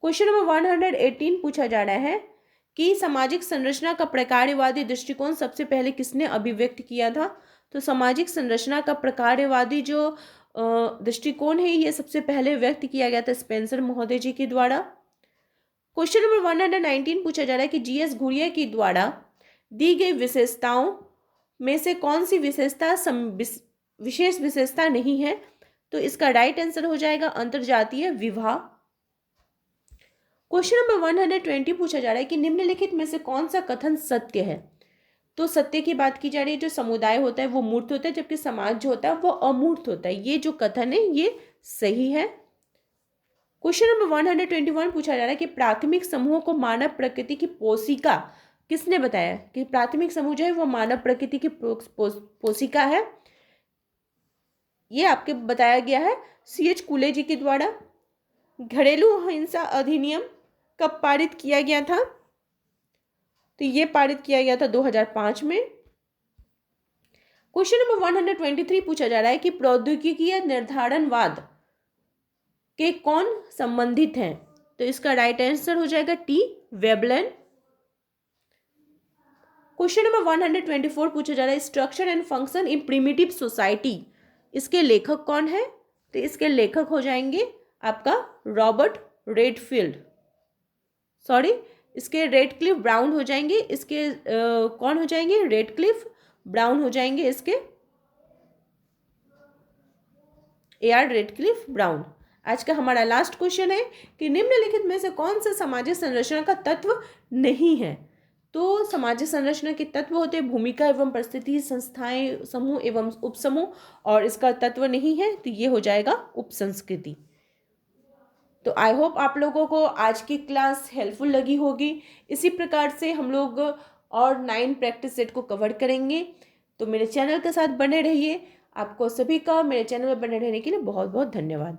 क्वेश्चन नंबर 118 पूछा जा रहा है कि सामाजिक संरचना का प्रकारवादी दृष्टिकोण सबसे पहले किसने अभिव्यक्त किया था? तो सामाजिक संरचना का प्रकारवादी जो दृष्टिकोण है ये सबसे पहले व्यक्त किया गया था स्पेंसर महोदय जी के द्वारा। क्वेश्चन नंबर 119 पूछा जा रहा है कि जीएस घुरिया के द्वारा दी गई विशेषताओं में से कौन सी विशेषता विशेष विशेषता नहीं है? तो इसका राइट आंसर हो जाएगा अंतरजातीय विवाह। क्वेश्चन नंबर 120 पूछा जा रहा है कि निम्नलिखित में से कौन सा कथन सत्य है? तो सत्य की बात की जा रही है, जो समुदाय होता है वो मूर्त होता है जबकि समाज जो होता है वो अमूर्त होता है। ये जो कथन है ये सही है। क्वेश्चन नंबर 121 पूछा जा रहा है कि प्राथमिक समूहों को मानव प्रकृति की पोषिका किसने बताया? कि प्राथमिक समूह जो है वो मानव प्रकृति की पोषिका है। ये आपके बताया गया है CH कूले जी के द्वारा। घरेलू हिंसा अधिनियम कब पारित किया गया था? तो ये पारित किया गया था 2005 में। क्वेश्चन नंबर 123 पूछा जा रहा है कि प्रौद्योगिकीय निर्धारणवाद के कौन संबंधित हैं? तो इसका राइट आंसर हो जाएगा T. वेबलन। क्वेश्चन नंबर 124 पूछा जा रहा है structure and function in primitive society, इसके लेखक कौन है? तो इसके लेखक हो जाएंगे आपका रॉबर्ट रेडफील्ड, इसके रेडक्लिफ ब्राउन हो जाएंगे। इसके कौन हो जाएंगे? रेडक्लिफ ब्राउन हो जाएंगे इसके, AR रेडक्लिफ ब्राउन। आज का हमारा लास्ट क्वेश्चन है कि निम्नलिखित में से कौन सा सामाजिक संरचना का तत्व नहीं है? तो सामाजिक संरचना के तत्व होते हैं भूमिका एवं परिस्थिति, संस्थाएं, समूह एवं उपसमूह, और इसका तत्व नहीं है तो ये हो जाएगा उपसंस्कृति। तो आई होप आप लोगों को आज की क्लास हेल्पफुल लगी होगी। इसी प्रकार से हम लोग और 9 प्रैक्टिस सेट को कवर करेंगे, तो मेरे चैनल के साथ बने रहिए। आपको सभी का मेरे चैनल में बने रहने के लिए बहुत बहुत धन्यवाद।